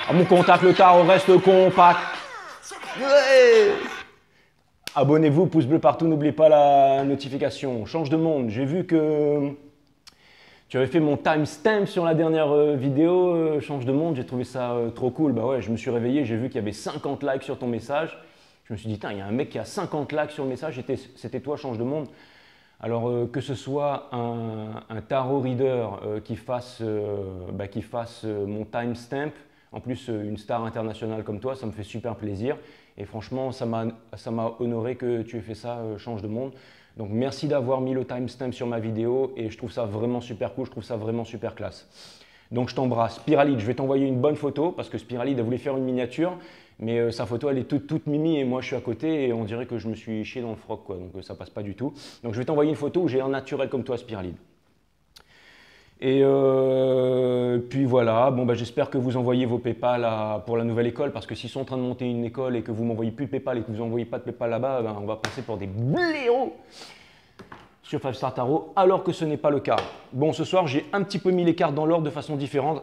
À mon contact, le tarot reste compact. Ouais. Abonnez-vous, pouce bleu partout, n'oubliez pas la notification. Change de monde. J'ai vu que tu avais fait mon timestamp sur la dernière vidéo. Change de monde, j'ai trouvé ça trop cool. Bah ouais, je me suis réveillé, j'ai vu qu'il y avait 50 likes sur ton message. Je me suis dit, il y a un mec qui a 50 likes sur le message, c'était toi, Change de monde. Alors que ce soit un tarot reader qui fasse mon timestamp, en plus une star internationale comme toi, ça me fait super plaisir. Et franchement, ça m'a honoré que tu aies fait ça, Change de monde. Donc merci d'avoir mis le timestamp sur ma vidéo et je trouve ça vraiment super cool, je trouve ça vraiment super classe. Donc je t'embrasse. Spiralide, je vais t'envoyer une bonne photo parce que Spiralide a voulu faire une miniature, mais sa photo elle est toute mimi et moi je suis à côté et on dirait que je me suis chié dans le froc, quoi, donc ça passe pas du tout. Donc je vais t'envoyer une photo où j'ai un naturel comme toi, Spiralide. Et puis voilà, bon, bah, j'espère que vous envoyez vos PayPal pour la nouvelle école parce que s'ils sont en train de monter une école et que vous m'envoyez plus de PayPal et que vous n'envoyez pas de PayPal là-bas, ben, on va passer pour des blaireaux sur 5 Star Tarot alors que ce n'est pas le cas. Bon, ce soir, j'ai un petit peu mis les cartes dans l'ordre de façon différente.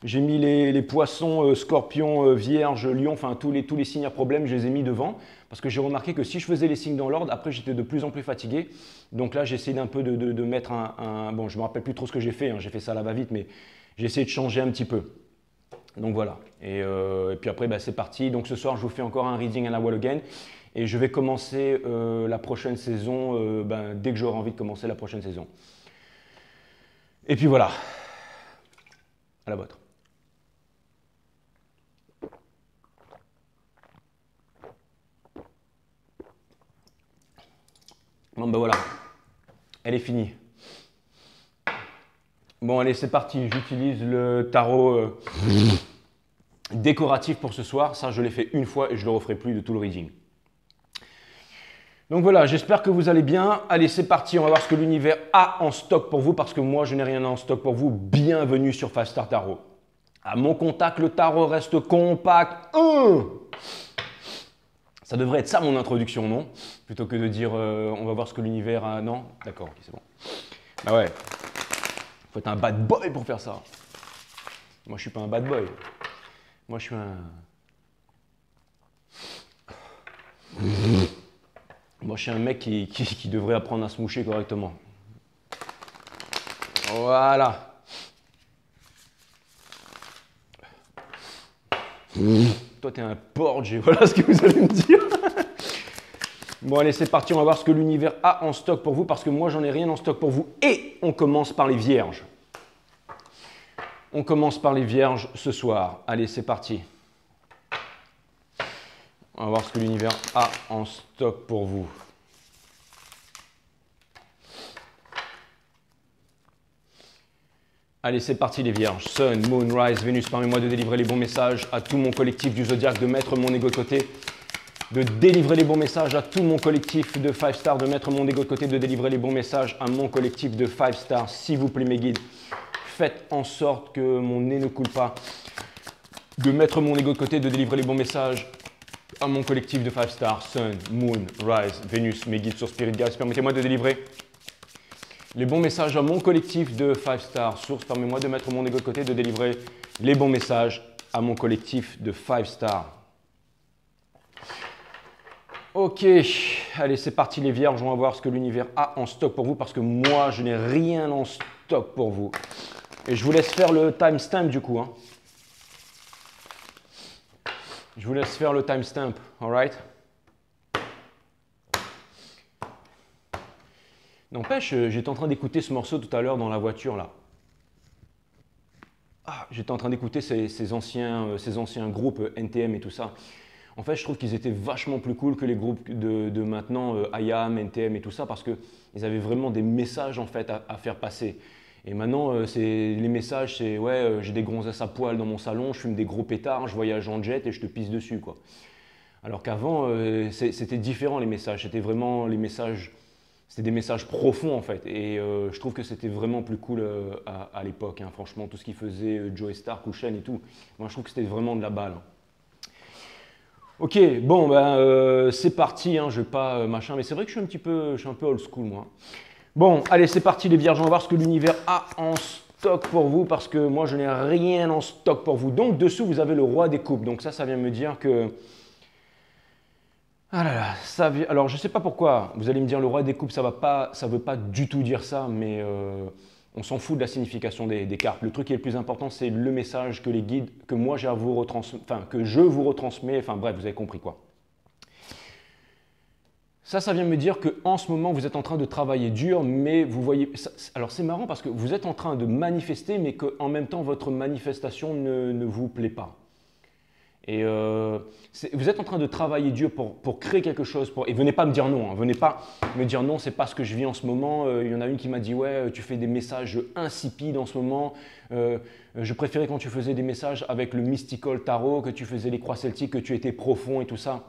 J'ai mis les poissons, scorpions, vierges, lions, enfin tous les signes à problème, je les ai mis devant. Parce que j'ai remarqué que si je faisais les signes dans l'ordre, après j'étais de plus en plus fatigué. Donc là, j'ai essayé d'un peu de mettre bon, je ne me rappelle plus trop ce que j'ai fait, hein, j'ai fait ça à la va-vite, mais j'ai essayé de changer un petit peu. Donc voilà. Et puis après, bah, c'est parti. Donc ce soir, je vous fais encore un reading à la wall again. Et je vais commencer la prochaine saison dès que j'aurai envie de commencer la prochaine saison. Et puis voilà. À la vôtre. Bon ben voilà, elle est finie. Bon allez, c'est parti, j'utilise le tarot décoratif pour ce soir. Ça, je l'ai fait une fois et je ne le referai plus de tout le reading. Donc voilà, j'espère que vous allez bien. Allez, c'est parti, on va voir ce que l'univers a en stock pour vous parce que moi, je n'ai rien en stock pour vous. Bienvenue sur 5 Star Tarot. À mon contact, le tarot reste compact. Ça devrait être ça mon introduction, non? Plutôt que de dire on va voir ce que l'univers a. Non? D'accord, ok, c'est bon. Bah ouais. Faut être un bad boy pour faire ça. Moi, je suis pas un bad boy. Moi, je suis un. Moi, je suis un mec qui devrait apprendre à se moucher correctement. Voilà. Toi, t'es un porge, voilà ce que vous allez me dire. Bon, allez, c'est parti, on va voir ce que l'univers a en stock pour vous, parce que moi, j'en ai rien en stock pour vous. Et on commence par les vierges. On commence par les vierges ce soir. Allez, c'est parti. On va voir ce que l'univers a en stock pour vous. Allez, c'est parti les vierges. Sun, Moon, Rise, Vénus, permets-moi de délivrer les bons messages à tout mon collectif du Zodiac, de mettre mon ego de côté, de délivrer les bons messages à tout mon collectif de 5 stars, de mettre mon ego de côté, de délivrer les bons messages à mon collectif de 5 stars. S'il vous plaît mes guides, faites en sorte que mon nez ne coule pas, de mettre mon ego de côté, de délivrer les bons messages à mon collectif de 5 stars. Sun, Moon, Rise, Vénus, mes guides sur Spirit Guides, permettez-moi de délivrer les bons messages à mon collectif de 5 stars. Source, permets-moi de mettre mon ego de côté, de délivrer les bons messages à mon collectif de 5 stars. Ok, allez, c'est parti les vierges, on va voir ce que l'univers a en stock pour vous parce que moi, je n'ai rien en stock pour vous. Et je vous laisse faire le timestamp du coup. Hein. Je vous laisse faire le timestamp, alright? N'empêche, j'étais en train d'écouter ce morceau tout à l'heure dans la voiture là. Ah, j'étais en train d'écouter ces anciens groupes NTM et tout ça. En fait, je trouve qu'ils étaient vachement plus cool que les groupes de maintenant, IAM, NTM et tout ça, parce qu'ils avaient vraiment des messages en fait à faire passer. Et maintenant, les messages, c'est ouais, j'ai des gonzesses à poil dans mon salon, je fume des gros pétards, je voyage en jet et je te pisse dessus, quoi. Alors qu'avant, c'était différent les messages, c'était vraiment les messages. C'était des messages profonds en fait et je trouve que c'était vraiment plus cool à l'époque, hein. Franchement tout ce qu'il faisait Joey Stark ou Shane et tout, moi je trouve que c'était vraiment de la balle. Ok, bon ben c'est parti, hein, je vais pas machin, mais c'est vrai que je suis un peu old school moi. Bon, allez c'est parti les vierges, on va voir ce que l'univers a en stock pour vous parce que moi, je n'ai rien en stock pour vous. Donc, dessous, vous avez le roi des coupes. Donc ça vient me dire que… Ah là là, alors je ne sais pas pourquoi. Vous allez me dire le roi des coupes, ça ne veut pas du tout dire ça, mais on s'en fout de la signification des cartes. Le truc qui est le plus important, c'est le message que les guides, que moi j'ai à vous retransmettre, enfin que je vous retransmets, enfin bref, vous avez compris quoi. Ça vient me dire qu'en ce moment, vous êtes en train de travailler dur, mais vous voyez… Alors c'est marrant parce que vous êtes en train de manifester, mais qu'en même temps, votre manifestation ne vous plaît pas. Et vous êtes en train de travailler dur pour créer quelque chose. Et venez pas me dire non. Hein. Venez pas me dire non, c'est pas ce que je vis en ce moment. Il y en a une qui m'a dit ouais, tu fais des messages insipides en ce moment. Je préférais quand tu faisais des messages avec le mystical tarot, que tu faisais les croix celtiques, que tu étais profond et tout ça.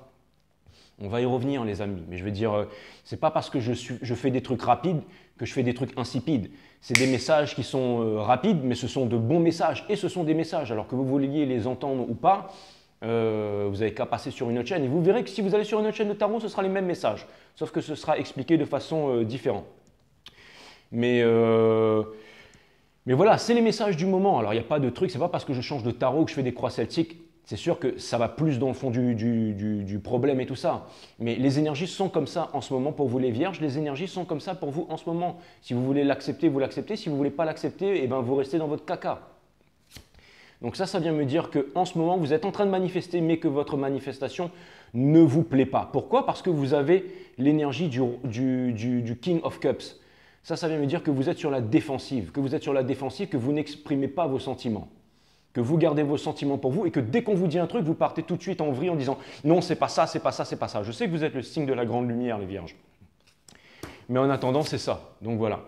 On va y revenir les amis. Mais je veux dire, c'est pas parce que je fais des trucs rapides que je fais des trucs insipides. C'est des messages qui sont rapides, mais ce sont de bons messages. Et ce sont des messages. Alors que vous vouliez les entendre ou pas, vous n'avez qu'à passer sur une autre chaîne et vous verrez que si vous allez sur une autre chaîne de tarot, ce sera les mêmes messages, sauf que ce sera expliqué de façon différente. Mais voilà, c'est les messages du moment. Alors il n'y a pas de truc, c'est pas parce que je change de tarot que je fais des croix celtiques. C'est sûr que ça va plus dans le fond du problème et tout ça. Mais les énergies sont comme ça en ce moment pour vous les vierges. Les énergies sont comme ça pour vous en ce moment. Si vous voulez l'accepter, vous l'acceptez. Si vous ne voulez pas l'accepter, eh ben, vous restez dans votre caca. Donc ça vient me dire qu'en ce moment, vous êtes en train de manifester, mais que votre manifestation ne vous plaît pas. Pourquoi? Parce que vous avez l'énergie du King of Cups. Ça vient me dire que vous êtes sur la défensive, que vous n'exprimez pas vos sentiments, que vous gardez vos sentiments pour vous et que dès qu'on vous dit un truc, vous partez tout de suite en vrille en disant « Non, c'est pas ça, c'est pas ça, c'est pas ça ». Je sais que vous êtes le signe de la grande lumière, les vierges. Mais en attendant, c'est ça. Donc voilà.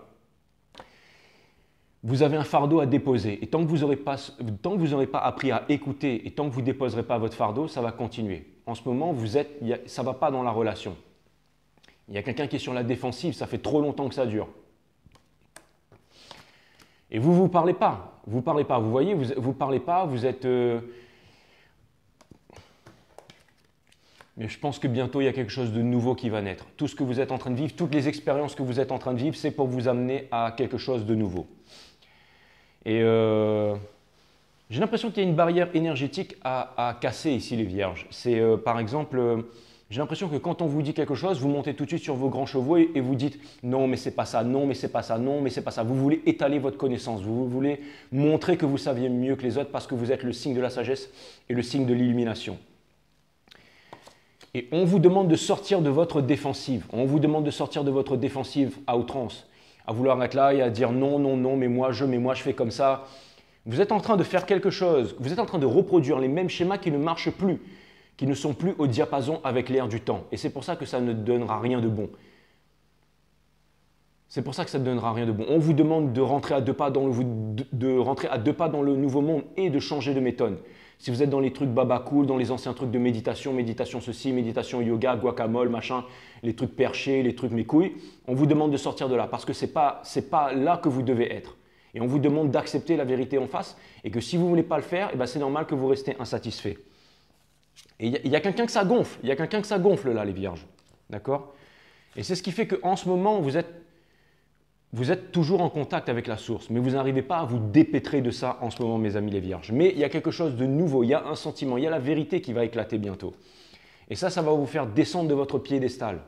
Vous avez un fardeau à déposer et tant que vous n'aurez pas appris à écouter et tant que vous ne déposerez pas votre fardeau, ça va continuer. En ce moment, ça ne va pas dans la relation. Il y a quelqu'un qui est sur la défensive, ça fait trop longtemps que ça dure. Et vous ne parlez pas. Vous parlez pas. Vous voyez, vous parlez pas, vous êtes… Mais je pense que bientôt, il y a quelque chose de nouveau qui va naître. Tout ce que vous êtes en train de vivre, toutes les expériences que vous êtes en train de vivre, c'est pour vous amener à quelque chose de nouveau. Et j'ai l'impression qu'il y a une barrière énergétique à casser ici, les vierges. C'est par exemple… J'ai l'impression que quand on vous dit quelque chose, vous montez tout de suite sur vos grands chevaux et vous dites « Non, mais c'est pas ça, non, mais c'est pas ça, non, mais c'est pas ça ». Vous voulez étaler votre connaissance, vous voulez montrer que vous saviez mieux que les autres parce que vous êtes le signe de la sagesse et le signe de l'illumination. Et on vous demande de sortir de votre défensive. On vous demande de sortir de votre défensive à outrance, à vouloir être là et à dire « Non, non, non, mais moi je fais comme ça ». Vous êtes en train de faire quelque chose, vous êtes en train de reproduire les mêmes schémas qui ne marchent plus, qui ne sont plus au diapason avec l'air du temps. Et c'est pour ça que ça ne donnera rien de bon. C'est pour ça que ça ne donnera rien de bon. On vous demande de rentrer à deux pas dans le nouveau monde et de changer de méthode. Si vous êtes dans les trucs baba cool, dans les anciens trucs de méditation, méditation ceci, méditation yoga, guacamole, machin, les trucs perchés, les trucs mes couilles, on vous demande de sortir de là parce que ce n'est pas là que vous devez être. Et on vous demande d'accepter la vérité en face et que si vous ne voulez pas le faire, eh ben c'est normal que vous restez insatisfait. Et il y a quelqu'un que ça gonfle, il y a quelqu'un que ça gonfle là, les vierges. D'accord? Et c'est ce qui fait qu'en ce moment, vous êtes toujours en contact avec la source, mais vous n'arrivez pas à vous dépêtrer de ça en ce moment, mes amis les vierges. Mais il y a quelque chose de nouveau, il y a un sentiment, il y a la vérité qui va éclater bientôt. Et ça va vous faire descendre de votre piédestal.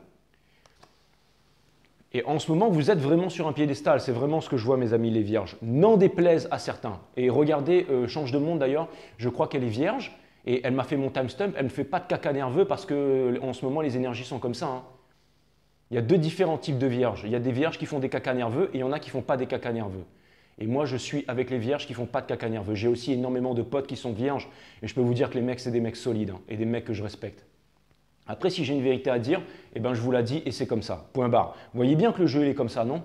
Et en ce moment, vous êtes vraiment sur un piédestal, c'est vraiment ce que je vois, mes amis les vierges. N'en déplaise à certains. Et regardez, Change de Monde d'ailleurs, je crois qu'elle est vierge, et elle m'a fait mon timestamp, elle ne me fait pas de caca nerveux parce qu'en ce moment, les énergies sont comme ça. Hein. Il y a deux différents types de vierges. Il y a des vierges qui font des cacas nerveux et il y en a qui ne font pas des cacas nerveux. Et moi, je suis avec les vierges qui ne font pas de caca nerveux. J'ai aussi énormément de potes qui sont vierges et je peux vous dire que les mecs, c'est des mecs solides hein, et des mecs que je respecte. Après, si j'ai une vérité à dire, eh ben, je vous la dis et c'est comme ça. Point barre. Vous voyez bien que le jeu il est comme ça, non?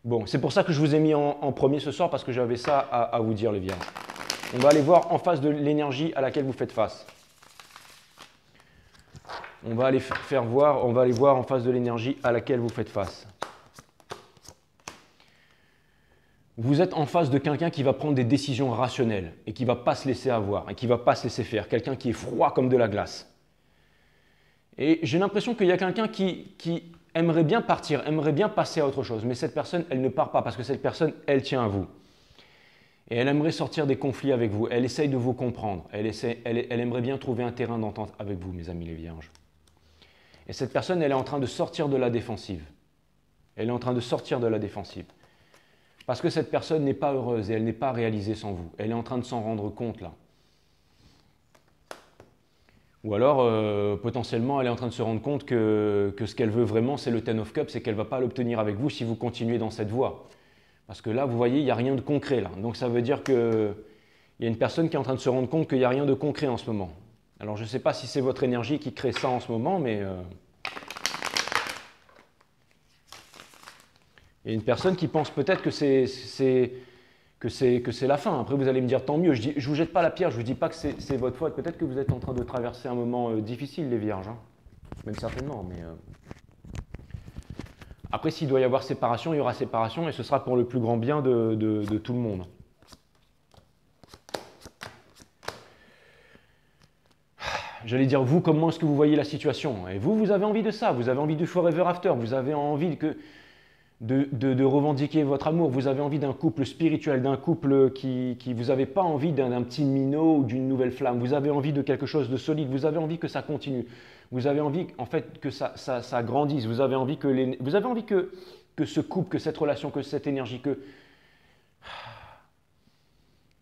Bon, c'est pour ça que je vous ai mis en premier ce soir parce que j'avais ça à vous dire, les vierges. On va aller voir en face de l'énergie à laquelle vous faites face. On va aller voir en face de l'énergie à laquelle vous faites face. Vous êtes en face de quelqu'un qui va prendre des décisions rationnelles et qui ne va pas se laisser avoir et qui ne va pas se laisser faire. Quelqu'un qui est froid comme de la glace. Et j'ai l'impression qu'il y a quelqu'un qui aimerait bien partir, aimerait bien passer à autre chose. Mais cette personne, elle ne part pas parce que cette personne, elle tient à vous. Et elle aimerait sortir des conflits avec vous. Elle essaye de vous comprendre. Elle aimerait bien trouver un terrain d'entente avec vous, mes amis les vierges. Et cette personne, elle est en train de sortir de la défensive. Elle est en train de sortir de la défensive. Parce que cette personne n'est pas heureuse et elle n'est pas réalisée sans vous. Elle est en train de s'en rendre compte là. Ou alors, potentiellement, elle est en train de se rendre compte que ce qu'elle veut vraiment, c'est le Ten of Cups et qu'elle ne va pas l'obtenir avec vous si vous continuez dans cette voie. Parce que là, vous voyez, il n'y a rien de concret là. Donc ça veut dire qu'il y a une personne qui est en train de se rendre compte qu'il n'y a rien de concret en ce moment. Alors je ne sais pas si c'est votre énergie qui crée ça en ce moment, mais il y a une personne qui pense peut-être que c'est la fin. Après, vous allez me dire tant mieux. Je ne vous jette pas la pierre, je ne vous dis pas que c'est votre faute. Peut-être que vous êtes en train de traverser un moment difficile, les vierges. Hein. Même certainement, mais... Après, s'il doit y avoir séparation, il y aura séparation et ce sera pour le plus grand bien de tout le monde. J'allais dire, vous, comment est-ce que vous voyez la situation? Et vous, vous avez envie de ça, vous avez envie du forever after, vous avez envie de revendiquer votre amour, vous avez envie d'un couple spirituel, d'un couple qui vous n'avez pas envie d'un petit minot ou d'une nouvelle flamme, vous avez envie de quelque chose de solide, vous avez envie que ça continue, vous avez envie en fait que ça grandisse, vous avez envie que ce couple, que cette relation, que cette énergie,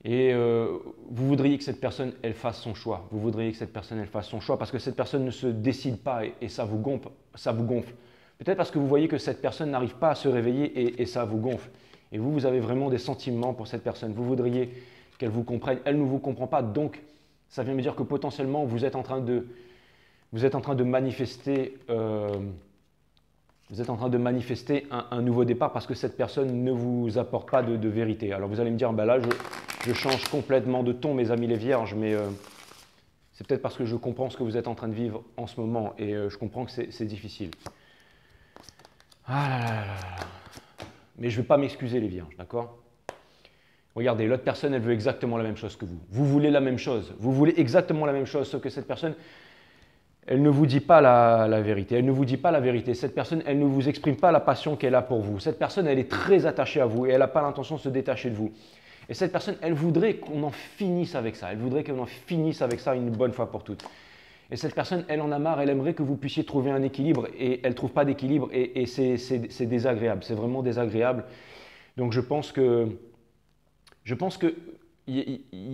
et vous voudriez que cette personne, elle fasse son choix. Vous voudriez que cette personne, elle fasse son choix parce que cette personne ne se décide pas et ça vous gonfle. Ça vous gonfle. Peut-être parce que vous voyez que cette personne n'arrive pas à se réveiller et ça vous gonfle. Et vous, vous avez vraiment des sentiments pour cette personne. Vous voudriez qu'elle vous comprenne. Elle ne vous comprend pas. Donc, ça vient me dire que potentiellement, vous êtes en train de manifester... Vous êtes en train de manifester un nouveau départ parce que cette personne ne vous apporte pas de vérité. Alors vous allez me dire, ben là, je change complètement de ton, mes amis les vierges, mais c'est peut-être parce que je comprends ce que vous êtes en train de vivre en ce moment et je comprends que c'est difficile. Ah là là là là. Mais je ne vais pas m'excuser les vierges, d'accord? Regardez, l'autre personne, elle veut exactement la même chose que vous. Vous voulez la même chose. Vous voulez exactement la même chose, sauf que cette personne... Elle ne vous dit pas la vérité, elle ne vous dit pas la vérité. Cette personne, elle ne vous exprime pas la passion qu'elle a pour vous. Cette personne, elle est très attachée à vous et elle n'a pas l'intention de se détacher de vous. Et cette personne, elle voudrait qu'on en finisse avec ça. Elle voudrait qu'on en finisse avec ça une bonne fois pour toutes. Et cette personne, elle en a marre, elle aimerait que vous puissiez trouver un équilibre et elle ne trouve pas d'équilibre et c'est désagréable, c'est vraiment désagréable. Donc je pense que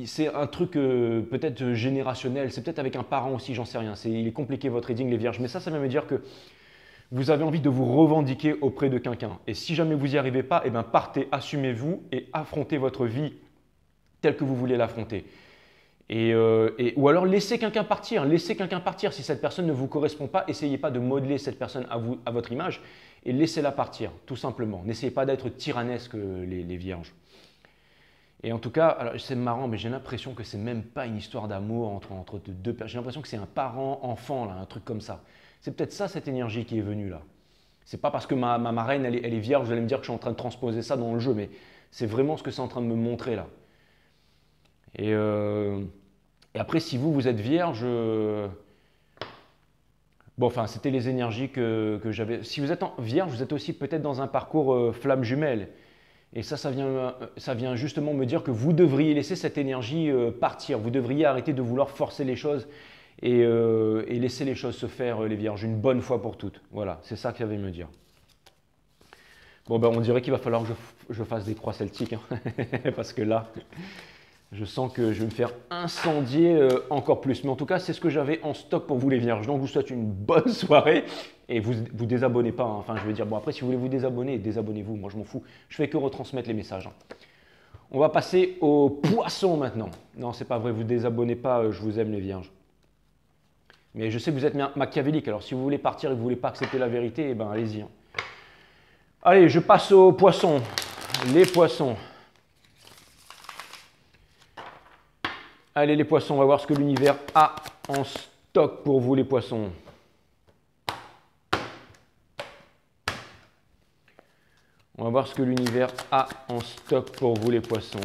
c'est un truc peut-être générationnel, c'est peut-être avec un parent aussi, j'en sais rien. Il est compliqué votre reading les vierges, mais ça vient me dire que vous avez envie de vous revendiquer auprès de quelqu'un. Et si jamais vous n'y arrivez pas, eh bien partez, assumez-vous et affrontez votre vie telle que vous voulez l'affronter. Ou alors laissez quelqu'un partir, Si cette personne ne vous correspond pas, essayez pas de modeler cette personne à votre image et laissez-la partir, tout simplement. N'essayez pas d'être tyrannesque les vierges. Et en tout cas, c'est marrant, mais j'ai l'impression que c'est même pas une histoire d'amour entre deux personnes. J'ai l'impression que c'est un parent-enfant, là, un truc comme ça. C'est peut-être ça, cette énergie qui est venue là. C'est pas parce que ma marraine, elle est vierge, vous allez me dire que je suis en train de transposer ça dans le jeu, mais c'est vraiment ce que c'est en train de me montrer là. Et après, si vous êtes vierge, bon, enfin, c'était les énergies que j'avais. Si vous êtes vierge, vous êtes aussi peut-être dans un parcours flamme jumelle. Et ça vient justement me dire que vous devriez laisser cette énergie partir. Vous devriez arrêter de vouloir forcer les choses et laisser les choses se faire, les vierges, une bonne fois pour toutes. Voilà, c'est ça que ça vient me dire. Bon, ben, on dirait qu'il va falloir que je fasse des croix celtiques, hein, parce que là, je sens que je vais me faire incendier encore plus. Mais en tout cas, c'est ce que j'avais en stock pour vous, les vierges. Donc, je vous souhaite une bonne soirée. Et vous désabonnez pas, hein. Enfin, je veux dire, bon après, si vous voulez vous désabonner, désabonnez-vous, moi je m'en fous. Je fais que retransmettre les messages. Hein. On va passer aux poissons maintenant. Non, c'est pas vrai, vous désabonnez pas, je vous aime les vierges. Mais je sais que vous êtes machiavélique, alors si vous voulez partir et que vous voulez pas accepter la vérité, eh ben allez-y. Hein. Allez, je passe aux poissons. Les poissons. Allez les poissons, on va voir ce que l'univers a en stock pour vous les poissons. On va voir ce que l'univers a en stock pour vous les poissons.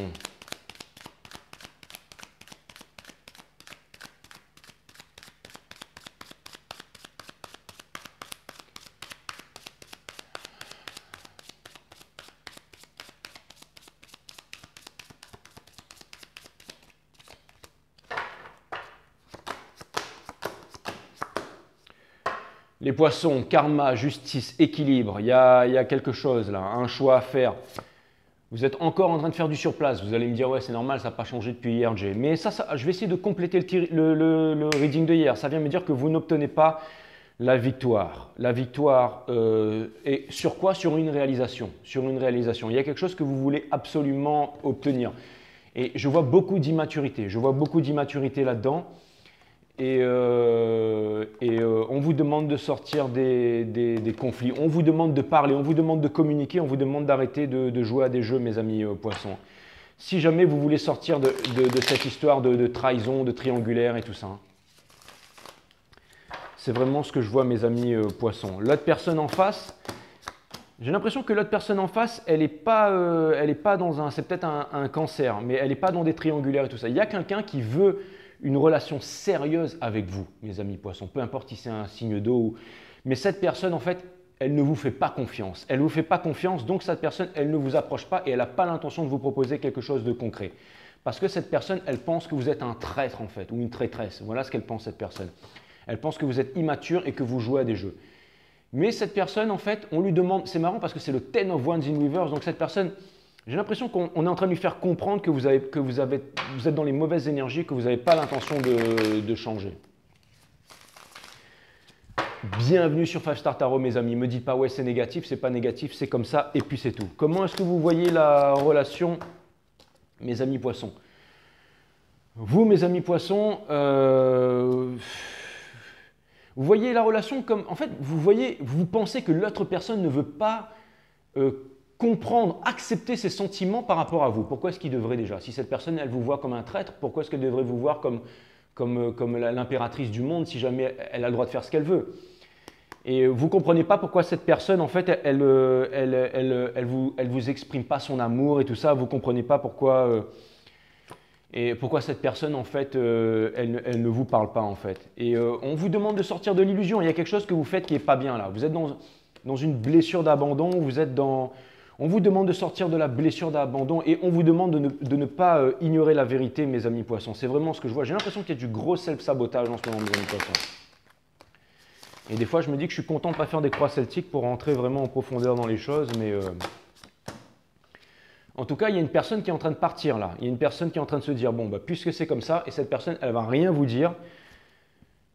Les poissons, karma, justice, équilibre, il y a quelque chose là, un choix à faire. Vous êtes encore en train de faire du surplace. Vous allez me dire, ouais, c'est normal, ça n'a pas changé depuis hier, Jay. Mais ça, je vais essayer de compléter le reading de hier. Ça vient me dire que vous n'obtenez pas la victoire. La victoire est sur quoi? Sur une réalisation. Sur une réalisation. Il y a quelque chose que vous voulez absolument obtenir. Et je vois beaucoup d'immaturité. Je vois beaucoup d'immaturité là-dedans. Et on vous demande de sortir des conflits, on vous demande de parler, on vous demande de communiquer, on vous demande d'arrêter de jouer à des jeux, mes amis poissons. Si jamais vous voulez sortir de cette histoire de trahison, de triangulaire et tout ça, hein. C'est vraiment ce que je vois, mes amis poissons. L'autre personne en face, j'ai l'impression que l'autre personne en face, elle n'est pas dans un, c'est peut-être un cancer, mais elle n'est pas dans des triangulaires et tout ça. Il y a quelqu'un qui veut une relation sérieuse avec vous, mes amis poissons, peu importe si c'est un signe d'eau. Mais cette personne, en fait, elle ne vous fait pas confiance. Elle ne vous fait pas confiance, donc cette personne, elle ne vous approche pas et elle n'a pas l'intention de vous proposer quelque chose de concret. Parce que cette personne, elle pense que vous êtes un traître, en fait, ou une traîtresse. Voilà ce qu'elle pense, cette personne. Elle pense que vous êtes immature et que vous jouez à des jeux. Mais cette personne, en fait, on lui demande, c'est marrant parce que c'est le Ten of Wands in Reverse, donc cette personne, j'ai l'impression qu'on est en train de lui faire comprendre que vous êtes dans les mauvaises énergies, que vous n'avez pas l'intention de changer. Bienvenue sur 5 Star Tarot, mes amis. Ne me dites pas, ouais, c'est négatif, c'est pas négatif, c'est comme ça, et puis c'est tout. Comment est-ce que vous voyez la relation, mes amis poissons? Vous, mes amis poissons, vous voyez la relation comme, en fait, vous pensez que l'autre personne ne veut pas comprendre, accepter ses sentiments par rapport à vous. Pourquoi est-ce qu'il devrait déjà? Si cette personne, elle vous voit comme un traître, pourquoi est-ce qu'elle devrait vous voir comme l'impératrice du monde si jamais elle a le droit de faire ce qu'elle veut? Et vous ne comprenez pas pourquoi cette personne, en fait, elle vous exprime pas son amour et tout ça. Vous ne comprenez pas pourquoi cette personne, en fait, elle ne vous parle pas, en fait. Et on vous demande de sortir de l'illusion. Il y a quelque chose que vous faites qui n'est pas bien là. Vous êtes dans une blessure d'abandon, on vous demande de sortir de la blessure d'abandon et on vous demande de ne pas ignorer la vérité, mes amis poissons. C'est vraiment ce que je vois. J'ai l'impression qu'il y a du gros self-sabotage en ce moment, mes amis poissons. Et des fois, je me dis que je suis content de ne pas faire des croix celtiques pour rentrer vraiment en profondeur dans les choses, mais en tout cas, il y a une personne qui est en train de partir là. Il y a une personne qui est en train de se dire, bon, bah, puisque c'est comme ça, et cette personne, elle ne va rien vous dire,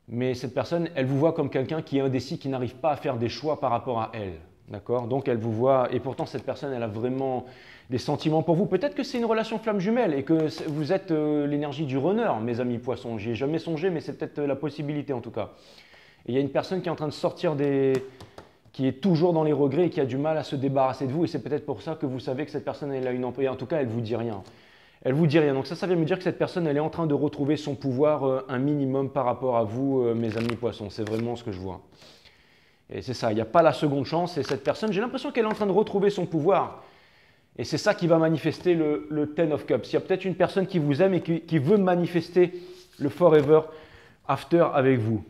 mais cette personne, elle vous voit comme quelqu'un qui est indécis, qui n'arrive pas à faire des choix par rapport à elle. D'accord? Donc elle vous voit, et pourtant cette personne, elle a vraiment des sentiments pour vous. Peut-être que c'est une relation flamme jumelle et que vous êtes l'énergie du runner, mes amis poissons. J'y ai jamais songé, mais c'est peut-être la possibilité en tout cas. Et il y a une personne qui est en train de sortir qui est toujours dans les regrets et qui a du mal à se débarrasser de vous. Et c'est peut-être pour ça que vous savez que cette personne, elle a une employée. En tout cas, elle ne vous dit rien. Elle vous dit rien. Donc ça vient me dire que cette personne, elle est en train de retrouver son pouvoir un minimum par rapport à vous, mes amis poissons. C'est vraiment ce que je vois. Et c'est ça, il n'y a pas la seconde chance. Et cette personne, j'ai l'impression qu'elle est en train de retrouver son pouvoir. Et c'est ça qui va manifester le Ten of Cups. Il y a peut-être une personne qui vous aime et qui veut manifester le Forever After avec vous.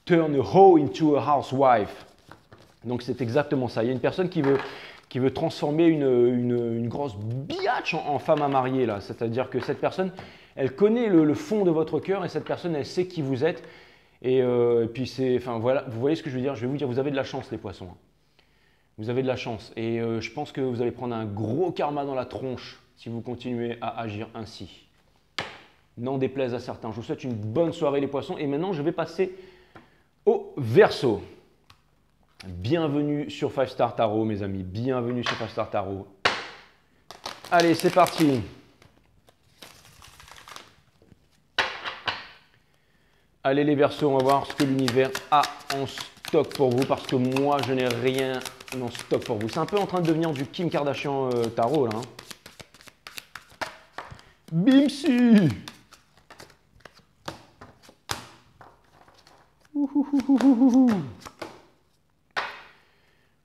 Turn a hoe into a housewife. Donc c'est exactement ça. Il y a une personne qui veut transformer une grosse biatch en femme à marier là. C'est-à-dire que cette personne, elle connaît le fond de votre cœur et cette personne, elle sait qui vous êtes. Et puis voilà, vous voyez ce que je veux dire? Je vais vous dire, vous avez de la chance les poissons. Vous avez de la chance. Et je pense que vous allez prendre un gros karma dans la tronche si vous continuez à agir ainsi. N'en déplaise à certains. Je vous souhaite une bonne soirée les poissons. Et maintenant, je vais passer au Verseau. Bienvenue sur 5 Star Tarot, mes amis. Bienvenue sur 5 Star Tarot. Allez, c'est parti. Allez les Verseaux, on va voir ce que l'univers a en stock pour vous parce que moi, je n'ai rien en stock pour vous. C'est un peu en train de devenir du Kim Kardashian Tarot, là. Hein. Bimsi.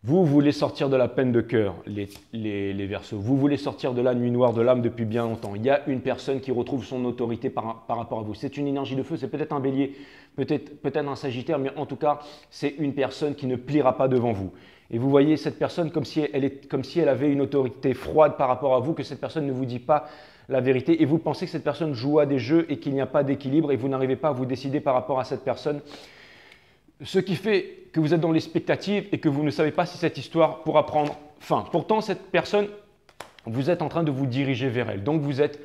Vous voulez sortir de la peine de cœur, les Verseaux. Vous voulez sortir de la nuit noire de l'âme depuis bien longtemps. Il y a une personne qui retrouve son autorité par rapport à vous. C'est une énergie de feu, c'est peut-être un bélier, peut-être un sagittaire, mais en tout cas, c'est une personne qui ne pliera pas devant vous. Et vous voyez cette personne comme si elle avait une autorité froide par rapport à vous, que cette personne ne vous dit pas la vérité. Et vous pensez que cette personne joue à des jeux et qu'il n'y a pas d'équilibre et vous n'arrivez pas à vous décider par rapport à cette personne. Ce qui fait que vous êtes dans l'expectative et que vous ne savez pas si cette histoire pourra prendre fin. Pourtant, cette personne, vous êtes en train de vous diriger vers elle. Donc, vous êtes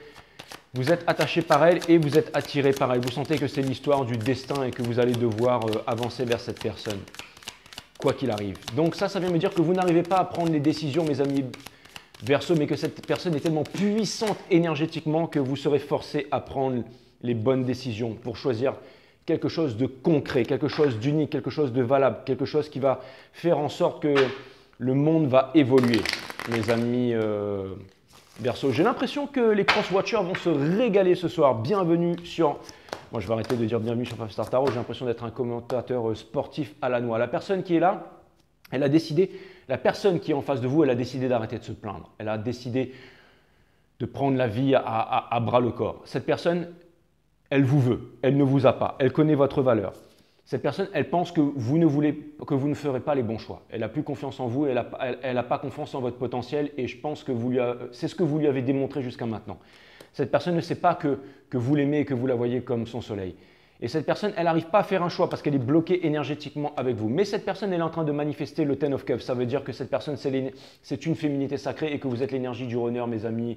attaché par elle et vous êtes attiré par elle. Vous sentez que c'est l'histoire du destin et que vous allez devoir avancer vers cette personne, quoi qu'il arrive. Donc ça vient me dire que vous n'arrivez pas à prendre les décisions, mes amis Verseau, mais que cette personne est tellement puissante énergétiquement que vous serez forcé à prendre les bonnes décisions pour choisir quelque chose de concret, quelque chose d'unique, quelque chose de valable, quelque chose qui va faire en sorte que le monde va évoluer, mes amis Verseau. J'ai l'impression que les cross-watchers vont se régaler ce soir. Bienvenue sur... Moi, je vais arrêter de dire bienvenue sur 5 Star Tarot. J'ai l'impression d'être un commentateur sportif à la noix. La personne qui est là, elle a décidé, la personne qui est en face de vous, elle a décidé d'arrêter de se plaindre. Elle a décidé de prendre la vie à bras le corps. Cette personne, elle vous veut, elle ne vous a pas, elle connaît votre valeur. Cette personne, elle pense que vous ne ferez pas les bons choix. Elle n'a plus confiance en vous, elle n'a pas confiance en votre potentiel et je pense que c'est ce que vous lui avez démontré jusqu'à maintenant. Cette personne ne sait pas que vous l'aimez et que vous la voyez comme son soleil. Et cette personne, elle n'arrive pas à faire un choix parce qu'elle est bloquée énergétiquement avec vous. Mais cette personne, elle est en train de manifester le Ten of Cups. Ça veut dire que cette personne, c'est une féminité sacrée et que vous êtes l'énergie du runner, mes amis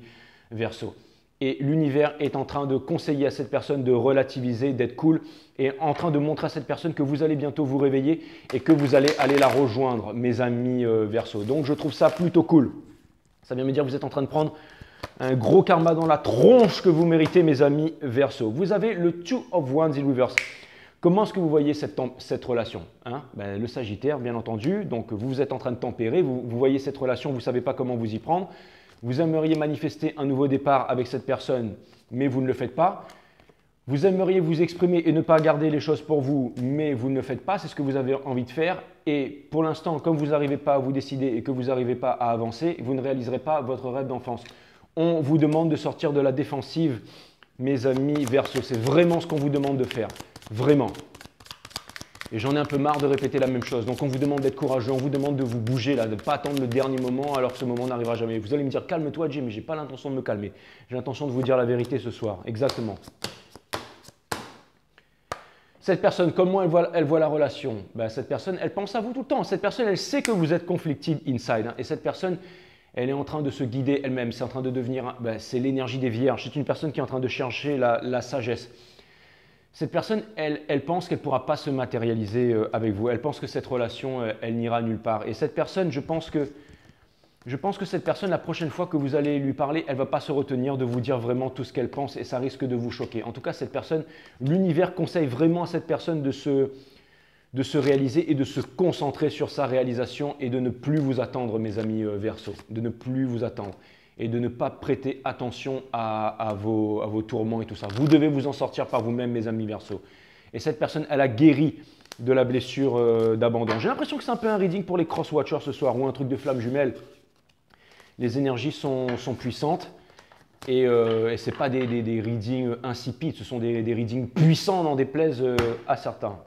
Verseau. Et l'univers est en train de conseiller à cette personne de relativiser, d'être cool et en train de montrer à cette personne que vous allez bientôt vous réveiller et que vous allez aller la rejoindre, mes amis Verseau. Donc, je trouve ça plutôt cool. Ça vient me dire que vous êtes en train de prendre un gros karma dans la tronche que vous méritez, mes amis Verseau. Vous avez le Two of Wands in reverse. Comment est-ce que vous voyez cette relation Le Sagittaire, bien entendu. Donc, vous êtes en train de tempérer. Vous voyez cette relation, vous ne savez pas comment vous y prendre. Vous aimeriez manifester un nouveau départ avec cette personne, mais vous ne le faites pas. Vous aimeriez vous exprimer et ne pas garder les choses pour vous, mais vous ne le faites pas. C'est ce que vous avez envie de faire. Et pour l'instant, comme vous n'arrivez pas à vous décider et que vous n'arrivez pas à avancer, vous ne réaliserez pas votre rêve d'enfance. On vous demande de sortir de la défensive, mes amis Verseau. C'est vraiment ce qu'on vous demande de faire. Vraiment. Et j'en ai un peu marre de répéter la même chose. Donc on vous demande d'être courageux, on vous demande de vous bouger, là, de ne pas attendre le dernier moment alors que ce moment n'arrivera jamais. Vous allez me dire, calme-toi Jim, mais je n'ai pas l'intention de me calmer. J'ai l'intention de vous dire la vérité ce soir. Exactement. Cette personne, comment elle voit la relation? Cette personne, elle pense à vous tout le temps. Cette personne, elle sait que vous êtes conflicted inside. Et cette personne, elle est en train de se guider elle-même. C'est en train de devenir, c'est l'énergie des vierges. C'est une personne qui est en train de chercher la sagesse. Cette personne, elle pense qu'elle ne pourra pas se matérialiser avec vous. Elle pense que cette relation, elle n'ira nulle part. Et cette personne, je pense que cette personne, la prochaine fois que vous allez lui parler, elle ne va pas se retenir de vous dire vraiment tout ce qu'elle pense et ça risque de vous choquer. En tout cas, cette personne, l'univers conseille vraiment à cette personne de se réaliser et de se concentrer sur sa réalisation et de ne plus vous attendre, mes amis Verseau, de ne plus vous attendre et de ne pas prêter attention à vos tourments et tout ça. Vous devez vous en sortir par vous-même, mes amis Verseau. Et cette personne, elle a guéri de la blessure d'abandon. J'ai l'impression que c'est un peu un reading pour les cross-watchers ce soir ou un truc de flamme jumelle. Les énergies sont puissantes et ce n'est pas des readings insipides, ce sont des readings puissants, n'en déplaise à certains.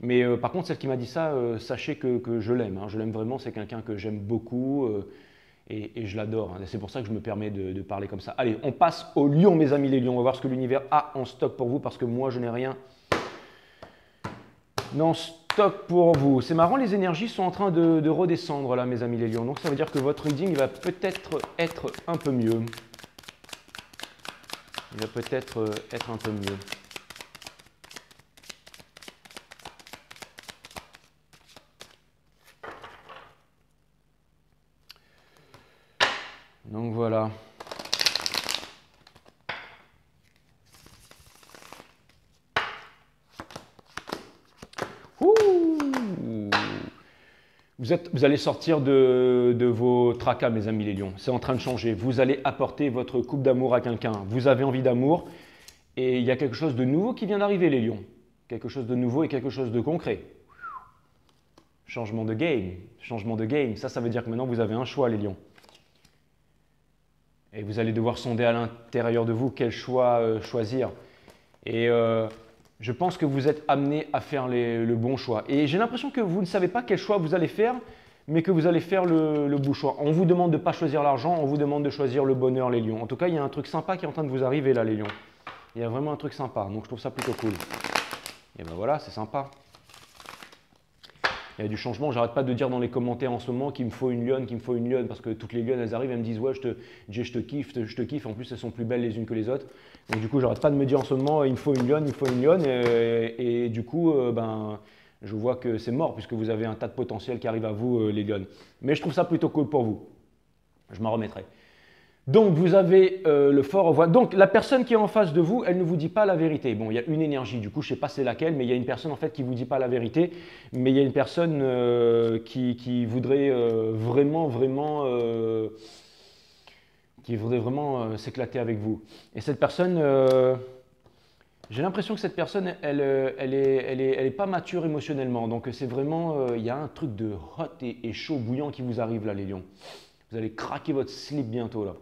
Mais par contre, celle qui m'a dit ça, sachez que je l'aime. Je l'aime vraiment, c'est quelqu'un que j'aime beaucoup et je l'adore. C'est pour ça que je me permets de parler comme ça. Allez, on passe aux lions, mes amis les lions. On va voir ce que l'univers a en stock pour vous parce que moi, je n'ai rien en stock pour vous. C'est marrant, les énergies sont en train de redescendre là, mes amis les lions. Donc ça veut dire que votre reading il va peut-être être un peu mieux. Il va peut-être être un peu mieux. Donc voilà. Vous allez sortir de vos tracas, mes amis les lions. C'est en train de changer. Vous allez apporter votre coupe d'amour à quelqu'un. Vous avez envie d'amour et il y a quelque chose de nouveau qui vient d'arriver, les lions. Quelque chose de nouveau et quelque chose de concret. Changement de game. Changement de game. Ça veut dire que maintenant, vous avez un choix, les lions. Et vous allez devoir sonder à l'intérieur de vous quel choix choisir. Et je pense que vous êtes amené à faire le bon choix. Et j'ai l'impression que vous ne savez pas quel choix vous allez faire, mais que vous allez faire le bon choix. On vous demande de ne pas choisir l'argent, on vous demande de choisir le bonheur, les lions. En tout cas, il y a un truc sympa qui est en train de vous arriver là, les lions. Il y a vraiment un truc sympa, donc je trouve ça plutôt cool. Et ben voilà, c'est sympa. Il y a du changement. J'arrête pas de dire dans les commentaires en ce moment qu'il me faut une lionne, qu'il me faut une lionne, parce que toutes les lionnes, elles arrivent, elles me disent ouais, Jay, je te kiffe, je te kiffe. En plus, elles sont plus belles les unes que les autres. Donc du coup, j'arrête pas de me dire en ce moment il me faut une lionne, il me faut une lionne. Et du coup, ben, je vois que c'est mort puisque vous avez un tas de potentiel qui arrive à vous, les lionnes. Mais je trouve ça plutôt cool pour vous. Je m'en remettrai. Donc, vous avez le fort voix. Donc, la personne qui est en face de vous, elle ne vous dit pas la vérité. Bon, il y a une énergie, du coup, je ne sais pas c'est laquelle, mais il y a une personne en fait qui ne vous dit pas la vérité. Mais il y a une personne qui voudrait vraiment s'éclater avec vous. Et cette personne, j'ai l'impression que cette personne, elle est pas mature émotionnellement. Donc, c'est vraiment, il y a un truc de hot et chaud, bouillant qui vous arrive là, les lions. Vous allez craquer votre slip bientôt là.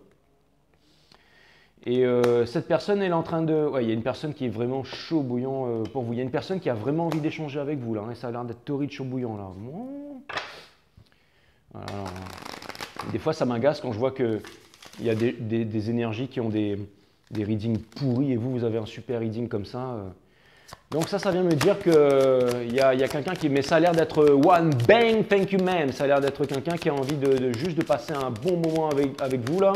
Et cette personne, elle est en train de... Ouais, il y a une personne qui est vraiment chaud bouillant pour vous. Il y a une personne qui a vraiment envie d'échanger avec vous là. Hein, ça a l'air d'être torride chaud bouillant là. Voilà. Des fois, ça m'agace quand je vois qu'il y a des énergies qui ont des readings pourris et vous avez un super reading comme ça. Donc ça vient me dire qu'il y a quelqu'un qui... Mais ça a l'air d'être one bang, thank you man. Ça a l'air d'être quelqu'un qui a envie juste de passer un bon moment avec vous là.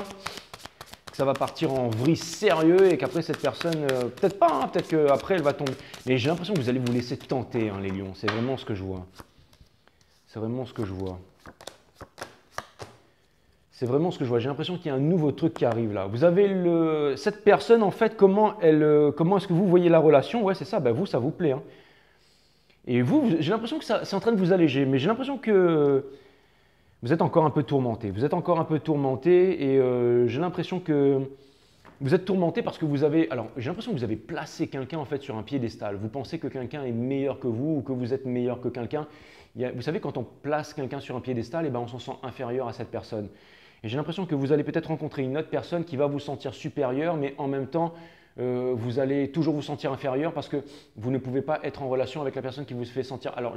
Ça va partir en vrille sérieux et qu'après cette personne, peut-être pas, hein, peut-être qu'après elle va tomber. Mais j'ai l'impression que vous allez vous laisser tenter, hein, les lions. C'est vraiment ce que je vois. C'est vraiment ce que je vois. C'est vraiment ce que je vois. J'ai l'impression qu'il y a un nouveau truc qui arrive là. Vous avez cette personne, en fait, comment est-ce que vous voyez la relation? Ouais, c'est ça. Ben, vous, ça vous plaît. Hein. Et vous, j'ai l'impression que c'est en train de vous alléger. Mais j'ai l'impression que vous êtes encore un peu tourmenté. Vous êtes encore un peu tourmenté et j'ai l'impression que vous êtes tourmenté parce que vous avez... Alors, j'ai l'impression que vous avez placé quelqu'un en fait sur un piédestal. Vous pensez que quelqu'un est meilleur que vous ou que vous êtes meilleur que quelqu'un. Vous savez, quand on place quelqu'un sur un piédestal, eh ben, on s'en sent inférieur à cette personne. Et j'ai l'impression que vous allez peut-être rencontrer une autre personne qui va vous sentir supérieur, mais en même temps, vous allez toujours vous sentir inférieur parce que vous ne pouvez pas être en relation avec la personne qui vous fait sentir... Alors,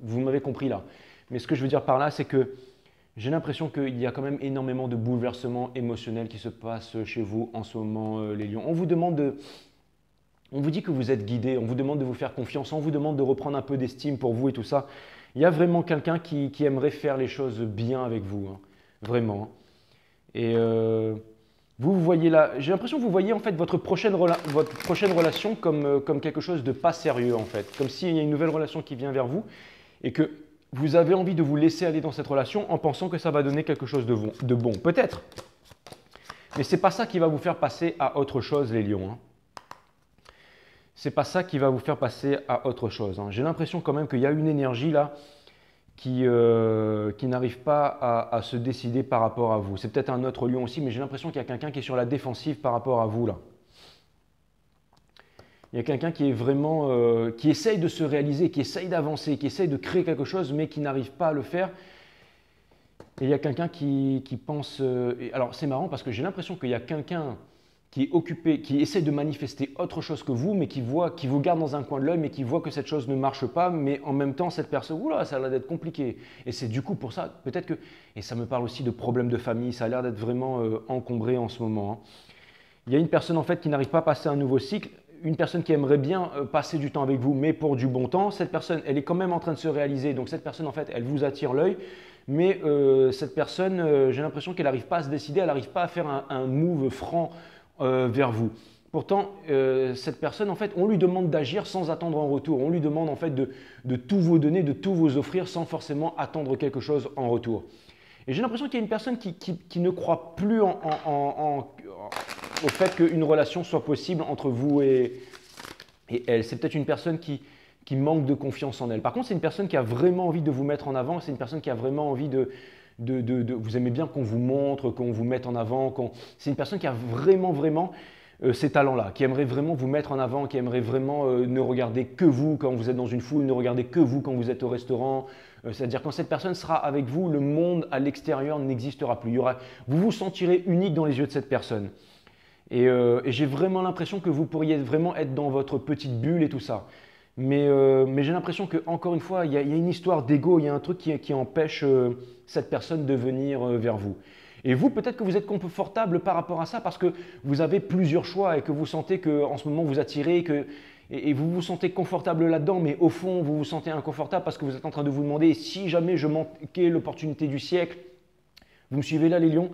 vous m'avez compris là. Mais ce que je veux dire par là, c'est que j'ai l'impression qu'il y a quand même énormément de bouleversements émotionnels qui se passent chez vous en ce moment, les lions. On vous dit que vous êtes guidé, on vous demande de vous faire confiance, on vous demande de reprendre un peu d'estime pour vous et tout ça. Il y a vraiment quelqu'un qui aimerait faire les choses bien avec vous, hein, vraiment. Et vous voyez là, j'ai l'impression que vous voyez en fait votre prochaine relation comme quelque chose de pas sérieux en fait, comme s'il y a une nouvelle relation qui vient vers vous et que vous avez envie de vous laisser aller dans cette relation en pensant que ça va donner quelque chose de bon. Peut-être. Mais ce n'est pas ça qui va vous faire passer à autre chose, les lions. Hein. Ce n'est pas ça qui va vous faire passer à autre chose. Hein. J'ai l'impression quand même qu'il y a une énergie là qui n'arrive pas à se décider par rapport à vous. C'est peut-être un autre lion aussi, mais j'ai l'impression qu'il y a quelqu'un qui est sur la défensive par rapport à vous là. Il y a quelqu'un qui est vraiment, qui essaye de se réaliser, qui essaye d'avancer, qui essaye de créer quelque chose, mais qui n'arrive pas à le faire. Et il y a quelqu'un qui pense... alors c'est marrant parce que j'ai l'impression qu'il y a quelqu'un qui est occupé, qui essaie de manifester autre chose que vous, mais qui vous garde dans un coin de l'œil, mais qui voit que cette chose ne marche pas, mais en même temps cette personne, oula, ça a l'air d'être compliqué. Et c'est du coup pour ça, peut-être que, et ça me parle aussi de problèmes de famille, ça a l'air d'être vraiment encombré en ce moment. Hein. Il y a une personne en fait qui n'arrive pas à passer un nouveau cycle. Une personne qui aimerait bien passer du temps avec vous, mais pour du bon temps, cette personne, elle est quand même en train de se réaliser. Donc cette personne, en fait, elle vous attire l'œil, mais cette personne, j'ai l'impression qu'elle n'arrive pas à se décider, elle n'arrive pas à faire un move franc vers vous. Pourtant, cette personne, en fait, on lui demande d'agir sans attendre en retour. On lui demande en fait de tout vous donner, de tout vous offrir sans forcément attendre quelque chose en retour. Et j'ai l'impression qu'il y a une personne qui ne croit plus au fait qu'une relation soit possible entre vous et elle. C'est peut-être une personne qui manque de confiance en elle. Par contre, c'est une personne qui a vraiment envie de vous mettre en avant. C'est une personne qui a vraiment envie vous aimez bien qu'on vous montre, qu'on vous mette en avant. C'est une personne qui a vraiment ces talents-là, qui aimerait vraiment vous mettre en avant, qui aimerait vraiment ne regarder que vous quand vous êtes dans une foule, ne regarder que vous quand vous êtes au restaurant. C'est-à-dire quand cette personne sera avec vous, le monde à l'extérieur n'existera plus. Vous vous sentirez unique dans les yeux de cette personne. Et j'ai vraiment l'impression que vous pourriez vraiment être dans votre petite bulle et tout ça. Mais j'ai l'impression qu'encore une fois, il y a une histoire d'ego, il y a un truc qui empêche cette personne de venir vers vous. Et vous, peut-être que vous êtes confortable par rapport à ça parce que vous avez plusieurs choix et que vous sentez qu'en ce moment vous attirez et vous vous sentez confortable là-dedans, mais au fond, vous vous sentez inconfortable parce que vous êtes en train de vous demander si jamais je manquais l'opportunité du siècle. Vous me suivez là, les lions?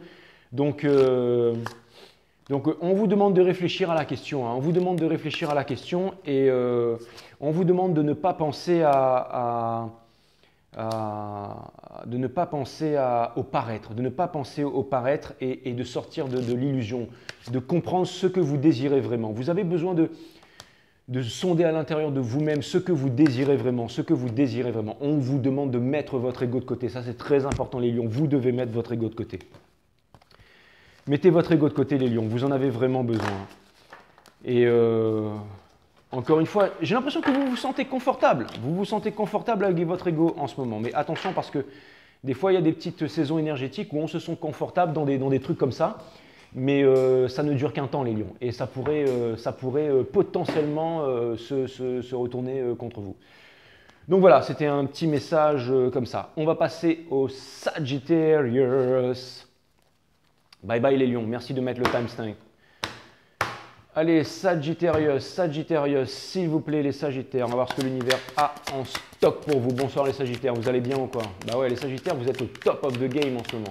Donc, on vous demande de réfléchir à la question. Hein. On vous demande de réfléchir à la question et on vous demande de ne pas penser de ne pas penser au paraître, de ne pas penser au paraître et de sortir de l'illusion, de comprendre ce que vous désirez vraiment. Vous avez besoin de sonder à l'intérieur de vous-même ce que vous désirez vraiment, ce que vous désirez vraiment. On vous demande de mettre votre ego de côté. Ça, c'est très important, les lions. Vous devez mettre votre ego de côté. Mettez votre ego de côté, les lions. Vous en avez vraiment besoin. Et encore une fois, j'ai l'impression que vous vous sentez confortable. Vous vous sentez confortable avec votre ego en ce moment. Mais attention parce que des fois, il y a des petites saisons énergétiques où on se sent confortable dans des trucs comme ça. Mais ça ne dure qu'un temps, les lions. Et ça pourrait potentiellement se retourner contre vous. Donc voilà, c'était un petit message comme ça. On va passer au Sagittarius. Bye bye les lions, merci de mettre le timestamp. Allez, Sagittarius, s'il vous plaît les Sagittaires. On va voir ce que l'univers a en stock pour vous. Bonsoir les Sagittaires, vous allez bien ou quoi? Bah ouais, les Sagittaires, vous êtes au top of the game en ce moment.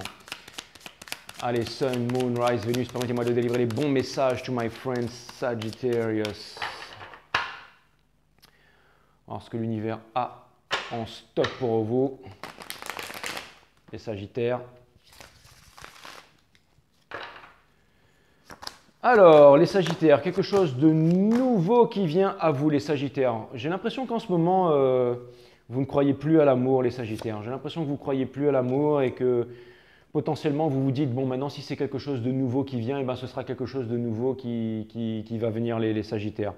Allez, Sun, Moon, Rise, Vénus, permettez-moi de délivrer les bons messages to my friends Sagittarius. Alors, ce que l'univers a en stock pour vous, les Sagittaires. Alors, les Sagittaires, quelque chose de nouveau qui vient à vous, les Sagittaires. J'ai l'impression qu'en ce moment, vous ne croyez plus à l'amour, les Sagittaires. J'ai l'impression que vous ne croyez plus à l'amour et que potentiellement, vous vous dites, bon, maintenant, si c'est quelque chose de nouveau qui vient, eh ben, ce sera quelque chose de nouveau qui va venir, les Sagittaires.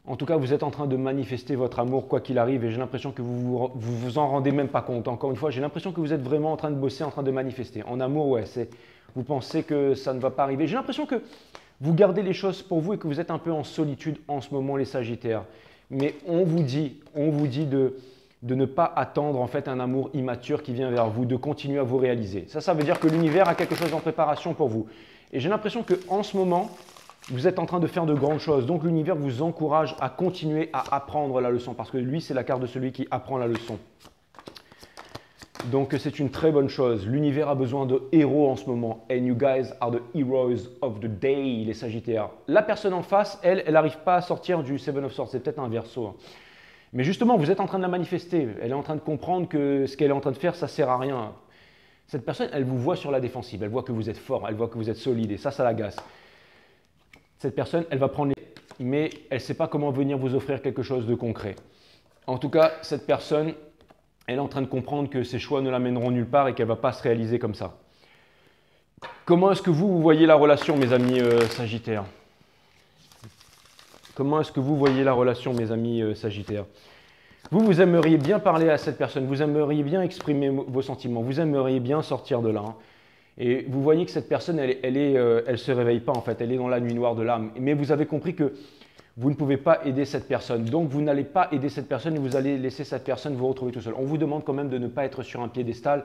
En tout cas, vous êtes en train de manifester votre amour, quoi qu'il arrive, et j'ai l'impression que vous en rendez même pas compte. Encore une fois, j'ai l'impression que vous êtes vraiment en train de bosser, en train de manifester. En amour, ouais, vous pensez que ça ne va pas arriver. J'ai l'impression que vous gardez les choses pour vous et que vous êtes un peu en solitude en ce moment, les Sagittaires. Mais on vous dit de ne pas attendre en fait un amour immature qui vient vers vous, de continuer à vous réaliser. Ça veut dire que l'univers a quelque chose en préparation pour vous. Et j'ai l'impression qu'en ce moment, vous êtes en train de faire de grandes choses. Donc l'univers vous encourage à continuer à apprendre la leçon parce que lui, c'est la carte de celui qui apprend la leçon. Donc c'est une très bonne chose. L'univers a besoin de héros en ce moment. And you guys are the heroes of the day, les Sagittaires. La personne en face, elle n'arrive pas à sortir du Seven of Swords. C'est peut-être un Verseau. Mais justement, vous êtes en train de la manifester. Elle est en train de comprendre que ce qu'elle est en train de faire, ça ne sert à rien. Cette personne, elle vous voit sur la défensive. Elle voit que vous êtes fort. Elle voit que vous êtes solide. Et ça l'agace. Cette personne, elle va prendre les... Mais elle ne sait pas comment venir vous offrir quelque chose de concret. En tout cas, cette personne... elle est en train de comprendre que ses choix ne l'amèneront nulle part et qu'elle ne va pas se réaliser comme ça. Comment est-ce que vous voyez la relation, mes amis Sagittaires? Comment est-ce que vous voyez la relation, mes amis Sagittaires? Vous aimeriez bien parler à cette personne, vous aimeriez bien exprimer vos sentiments, vous aimeriez bien sortir de là. Hein. Et vous voyez que cette personne, elle se réveille pas en fait, elle est dans la nuit noire de l'âme. Mais vous avez compris que vous ne pouvez pas aider cette personne. Donc, vous n'allez pas aider cette personne et vous allez laisser cette personne vous retrouver tout seul. On vous demande quand même de ne pas être sur un piédestal,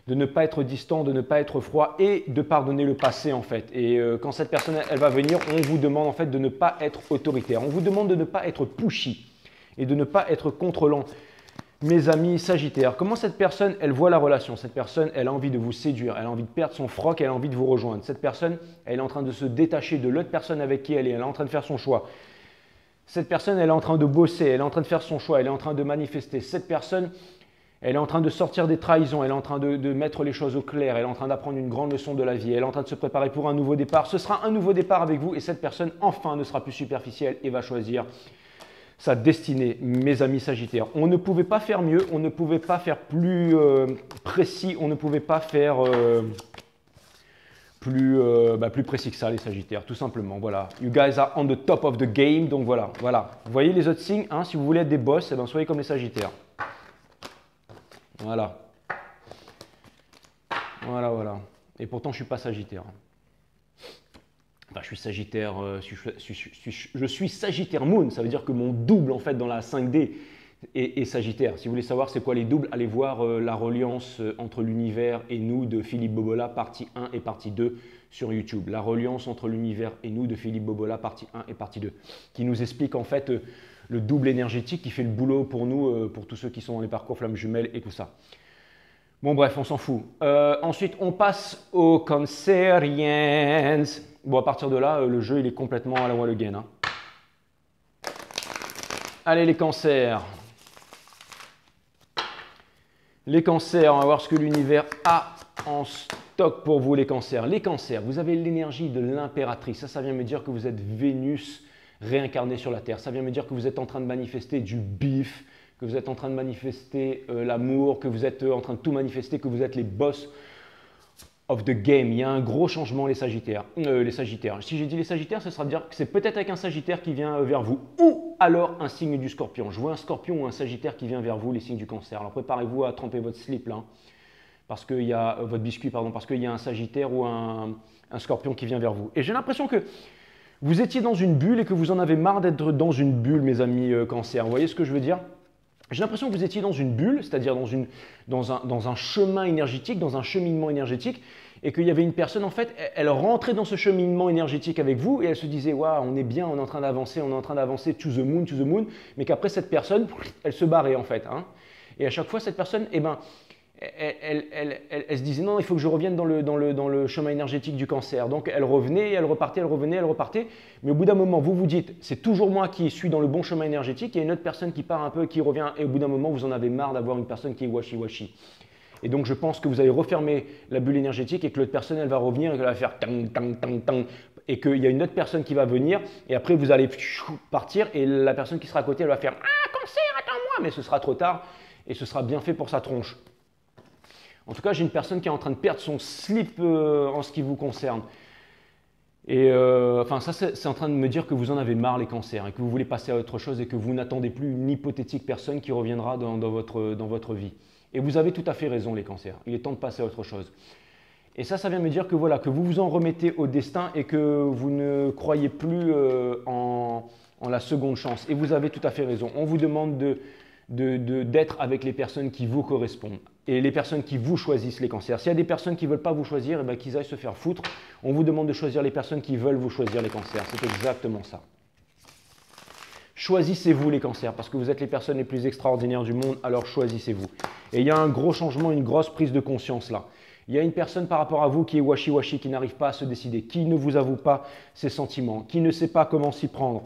de ne pas être distant, de ne pas être froid et de pardonner le passé en fait. Et quand cette personne, elle va venir, on vous demande en fait de ne pas être autoritaire. On vous demande de ne pas être pushy et de ne pas être contrôlant. Mes amis Sagittaires, comment cette personne, elle voit la relation? Cette personne, elle a envie de vous séduire, elle a envie de perdre son froc, elle a envie de vous rejoindre. Cette personne, elle est en train de se détacher de l'autre personne avec qui elle est en train de faire son choix. Cette personne, elle est en train de bosser, elle est en train de faire son choix, elle est en train de manifester. Cette personne, elle est en train de sortir des trahisons, elle est en train de mettre les choses au clair, elle est en train d'apprendre une grande leçon de la vie, elle est en train de se préparer pour un nouveau départ. Ce sera un nouveau départ avec vous et cette personne, enfin, ne sera plus superficielle et va choisir sa destinée, mes amis Sagittaires. On ne pouvait pas faire mieux, on ne pouvait pas faire plus précis, on ne pouvait pas faire plus précis que ça, les Sagittaires, tout simplement. Voilà. You guys are on the top of the game, donc voilà. Vous voyez les autres signes, hein, si vous voulez être des boss, eh ben, soyez comme les Sagittaires. Voilà. Et pourtant, je ne suis pas Sagittaire. Enfin, je suis Sagittaire, je suis Sagittaire Moon, ça veut dire que mon double en fait dans la 5D, et Sagittaire. Si vous voulez savoir c'est quoi les doubles, allez voir la reliance entre l'univers et nous de Philippe Bobola, partie 1 et partie 2 sur YouTube. La reliance entre l'univers et nous de Philippe Bobola, partie 1 et partie 2, qui nous explique en fait le double énergétique qui fait le boulot pour nous, pour tous ceux qui sont dans les parcours flammes jumelles et tout ça. Bon bref, on s'en fout. Ensuite, on passe aux Canceriens. Bon, à partir de là, le jeu il est complètement à la one again. Hein. Allez les cancers. Les cancers, on va voir ce que l'univers a en stock pour vous les cancers. Les cancers, vous avez l'énergie de l'impératrice. Ça vient me dire que vous êtes Vénus réincarnée sur la Terre. Ça vient me dire que vous êtes en train de manifester du bif, que vous êtes en train de manifester l'amour, que vous êtes en train de tout manifester, que vous êtes les boss of the game. Il y a un gros changement les Sagittaires. Si j'ai dit les Sagittaires, ce sera de dire que c'est peut-être avec un Sagittaire qui vient vers vous ou alors un signe du Scorpion. Je vois un Scorpion ou un Sagittaire qui vient vers vous, les signes du Cancer. Alors préparez-vous à tremper votre slip là, parce qu'il y a votre biscuit, pardon, parce qu'il y a un Sagittaire ou un Scorpion qui vient vers vous. Et j'ai l'impression que vous étiez dans une bulle et que vous en avez marre d'être dans une bulle, mes amis Cancer. Vous voyez ce que je veux dire? J'ai l'impression que vous étiez dans une bulle, c'est-à-dire dans un chemin énergétique, dans un cheminement énergétique, et qu'il y avait une personne, en fait, elle rentrait dans ce cheminement énergétique avec vous, et elle se disait, waouh, on est bien, on est en train d'avancer to the moon, mais qu'après cette personne, elle se barrait en fait. Hein. Et à chaque fois, cette personne, eh ben, elle se disait non, il faut que je revienne dans le chemin énergétique du Cancer. Donc elle revenait, elle repartait, elle revenait, elle repartait. Mais au bout d'un moment, vous vous dites, c'est toujours moi qui suis dans le bon chemin énergétique. Il y a une autre personne qui part un peu, qui revient. Et au bout d'un moment, vous en avez marre d'avoir une personne qui est washi-washi. Et donc je pense que vous allez refermer la bulle énergétique et que l'autre personne, elle va revenir et qu'elle va faire tang, tang, tang, tang. Et qu'il y a une autre personne qui va venir. Et après, vous allez partir et la personne qui sera à côté, elle va faire ah, Cancer, attends-moi. Mais ce sera trop tard et ce sera bien fait pour sa tronche. En tout cas, j'ai une personne qui est en train de perdre son slip en ce qui vous concerne. Et enfin, ça, c'est en train de me dire que vous en avez marre les cancers et que vous voulez passer à autre chose et que vous n'attendez plus une hypothétique personne qui reviendra dans votre vie. Et vous avez tout à fait raison les cancers. Il est temps de passer à autre chose. Et ça vient me dire que voilà, que vous vous en remettez au destin et que vous ne croyez plus en la seconde chance. Et vous avez tout à fait raison. On vous demande d'être avec les personnes qui vous correspondent et les personnes qui vous choisissent les cancers. S'il y a des personnes qui ne veulent pas vous choisir, eh bien, qu'ils aillent se faire foutre. On vous demande de choisir les personnes qui veulent vous choisir les cancers. C'est exactement ça. Choisissez-vous les cancers parce que vous êtes les personnes les plus extraordinaires du monde, alors choisissez-vous. Et il y a un gros changement, une grosse prise de conscience là. Il y a une personne par rapport à vous qui est washi-washi, qui n'arrive pas à se décider, qui ne vous avoue pas ses sentiments, qui ne sait pas comment s'y prendre,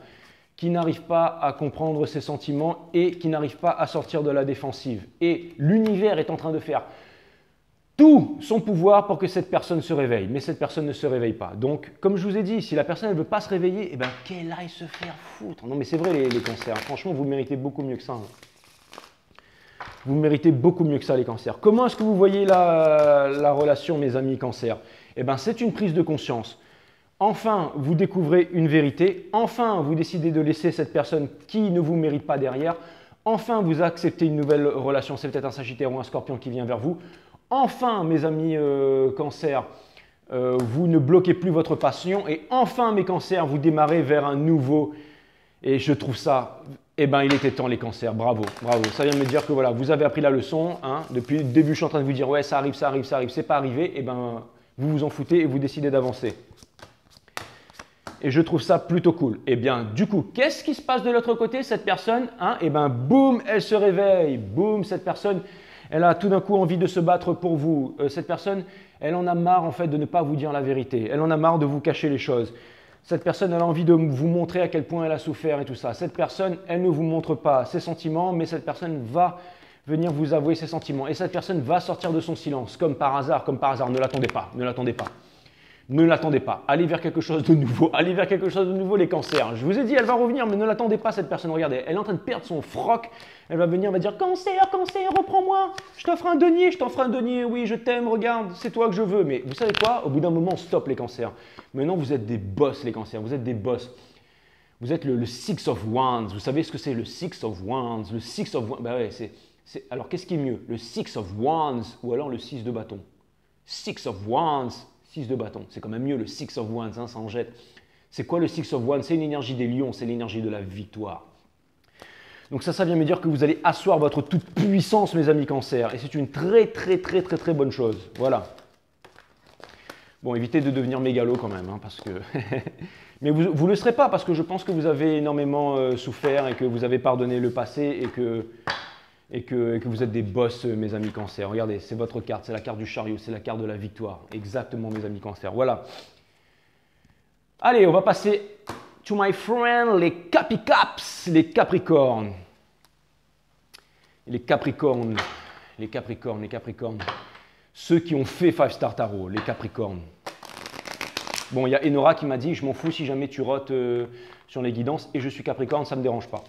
qui n'arrive pas à comprendre ses sentiments et qui n'arrive pas à sortir de la défensive. Et l'univers est en train de faire tout son pouvoir pour que cette personne se réveille. Mais cette personne ne se réveille pas. Donc, comme je vous ai dit, si la personne ne veut pas se réveiller, eh ben, qu'elle aille se faire foutre. Non mais c'est vrai les cancers, franchement vous méritez beaucoup mieux que ça. Hein. Vous méritez beaucoup mieux que ça les cancers. Comment est-ce que vous voyez la relation mes amis cancers? Eh ben, c'est une prise de conscience. Enfin, vous découvrez une vérité. Enfin, vous décidez de laisser cette personne qui ne vous mérite pas derrière. Enfin, vous acceptez une nouvelle relation. C'est peut-être un Sagittaire ou un Scorpion qui vient vers vous. Enfin, mes amis Cancer, vous ne bloquez plus votre passion. Et enfin, mes Cancers, vous démarrez vers un nouveau. Et je trouve ça, eh ben, il était temps les Cancers. Bravo, bravo. Ça vient me dire que voilà, vous avez appris la leçon. Hein. Depuis le début, je suis en train de vous dire, ouais, ça arrive, ça arrive, ça arrive. C'est pas arrivé. Eh ben, vous vous en foutez et vous décidez d'avancer. Et je trouve ça plutôt cool. Et bien, du coup, qu'est-ce qui se passe de l'autre côté? Cette personne, hein, et bien, boum, elle se réveille. Boum, cette personne, elle a tout d'un coup envie de se battre pour vous. Cette personne, elle en a marre en fait de ne pas vous dire la vérité. Elle en a marre de vous cacher les choses. Cette personne, elle a envie de vous montrer à quel point elle a souffert et tout ça. Cette personne, elle ne vous montre pas ses sentiments, mais cette personne va venir vous avouer ses sentiments. Et cette personne va sortir de son silence, comme par hasard, comme par hasard. Ne l'attendez pas, ne l'attendez pas. Ne l'attendez pas. Allez vers quelque chose de nouveau. Allez vers quelque chose de nouveau, les cancers. Je vous ai dit, elle va revenir, mais ne l'attendez pas, cette personne. Regardez, elle est en train de perdre son froc. Elle va venir, elle va dire, cancer, cancer, reprends-moi. Je t'offre un denier, je t'offre un denier. Oui, je t'aime, regarde, c'est toi que je veux. Mais vous savez quoi? Au bout d'un moment, stop, les cancers. Maintenant, vous êtes des boss, les cancers. Vous êtes des boss. Vous êtes le Six of Wands. Vous savez ce que c'est, le Six of Wands? Le Six of Wands, bah ouais, alors, qu'est-ce qui est mieux? Le Six of Wands ou alors le 6 de bâton? Six of Wands. 6 de bâton, c'est quand même mieux le Six of Wands, hein, ça en jette. C'est quoi le Six of Wands? C'est une énergie des lions, c'est l'énergie de la victoire. Donc ça vient me dire que vous allez asseoir votre toute puissance, mes amis Cancer. Et c'est une très bonne chose. Voilà. Bon, évitez de devenir mégalo quand même, hein, parce que... Mais vous ne le serez pas, parce que je pense que vous avez énormément souffert et que vous avez pardonné le passé et que vous êtes des boss, mes amis Cancer. Regardez, c'est votre carte, c'est la carte du chariot, c'est la carte de la victoire. Exactement, mes amis Cancer. Voilà. Allez, on va passer to my friend, les Capicaps, les Capricornes. Les Capricornes, les Capricornes, les Capricornes. Ceux qui ont fait 5 Star Tarot, les Capricornes. Bon, il y a Enora qui m'a dit, je m'en fous si jamais tu rotes sur les guidances et je suis Capricorne, ça ne me dérange pas.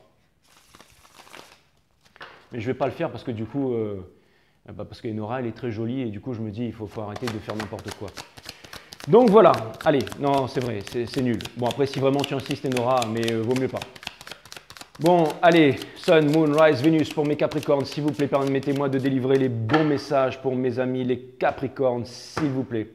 Mais je ne vais pas le faire parce que du coup, parce qu'Enora, elle est très jolie et du coup, je me dis, il faut arrêter de faire n'importe quoi. Donc voilà, allez, non, c'est vrai, c'est nul. Bon, après, si vraiment tu insistes, Enora, mais vaut mieux pas. Bon, allez, Sun, Moon, Rise, Vénus pour mes Capricornes, s'il vous plaît, permettez-moi de délivrer les bons messages pour mes amis, les Capricornes, s'il vous plaît.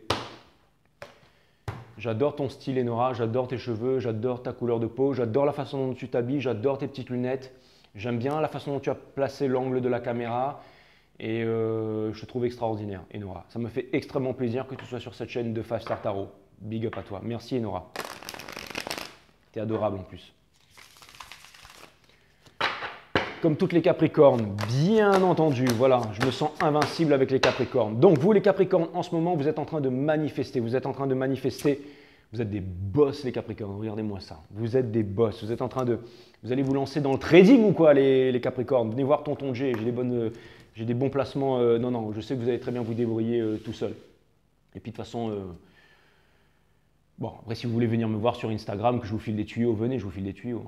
J'adore ton style, Enora, j'adore tes cheveux, j'adore ta couleur de peau, j'adore la façon dont tu t'habilles, j'adore tes petites lunettes. J'aime bien la façon dont tu as placé l'angle de la caméra et je te trouve extraordinaire, Enora. Ça me fait extrêmement plaisir que tu sois sur cette chaîne de 5 Star Tarot. Big up à toi. Merci, Enora. Tu es adorable en plus. Comme toutes les Capricornes, bien entendu, voilà, je me sens invincible avec les Capricornes. Donc vous les Capricornes, en ce moment, vous êtes en train de manifester, vous êtes des boss les Capricornes, regardez-moi ça, vous êtes des boss, vous allez vous lancer dans le trading ou quoi les Capricornes, venez voir Tonton J, j'ai des bons placements, non, je sais que vous allez très bien vous débrouiller tout seul. Et puis de toute façon, bon, après si vous voulez venir me voir sur Instagram, que je vous file des tuyaux, venez, je vous file des tuyaux.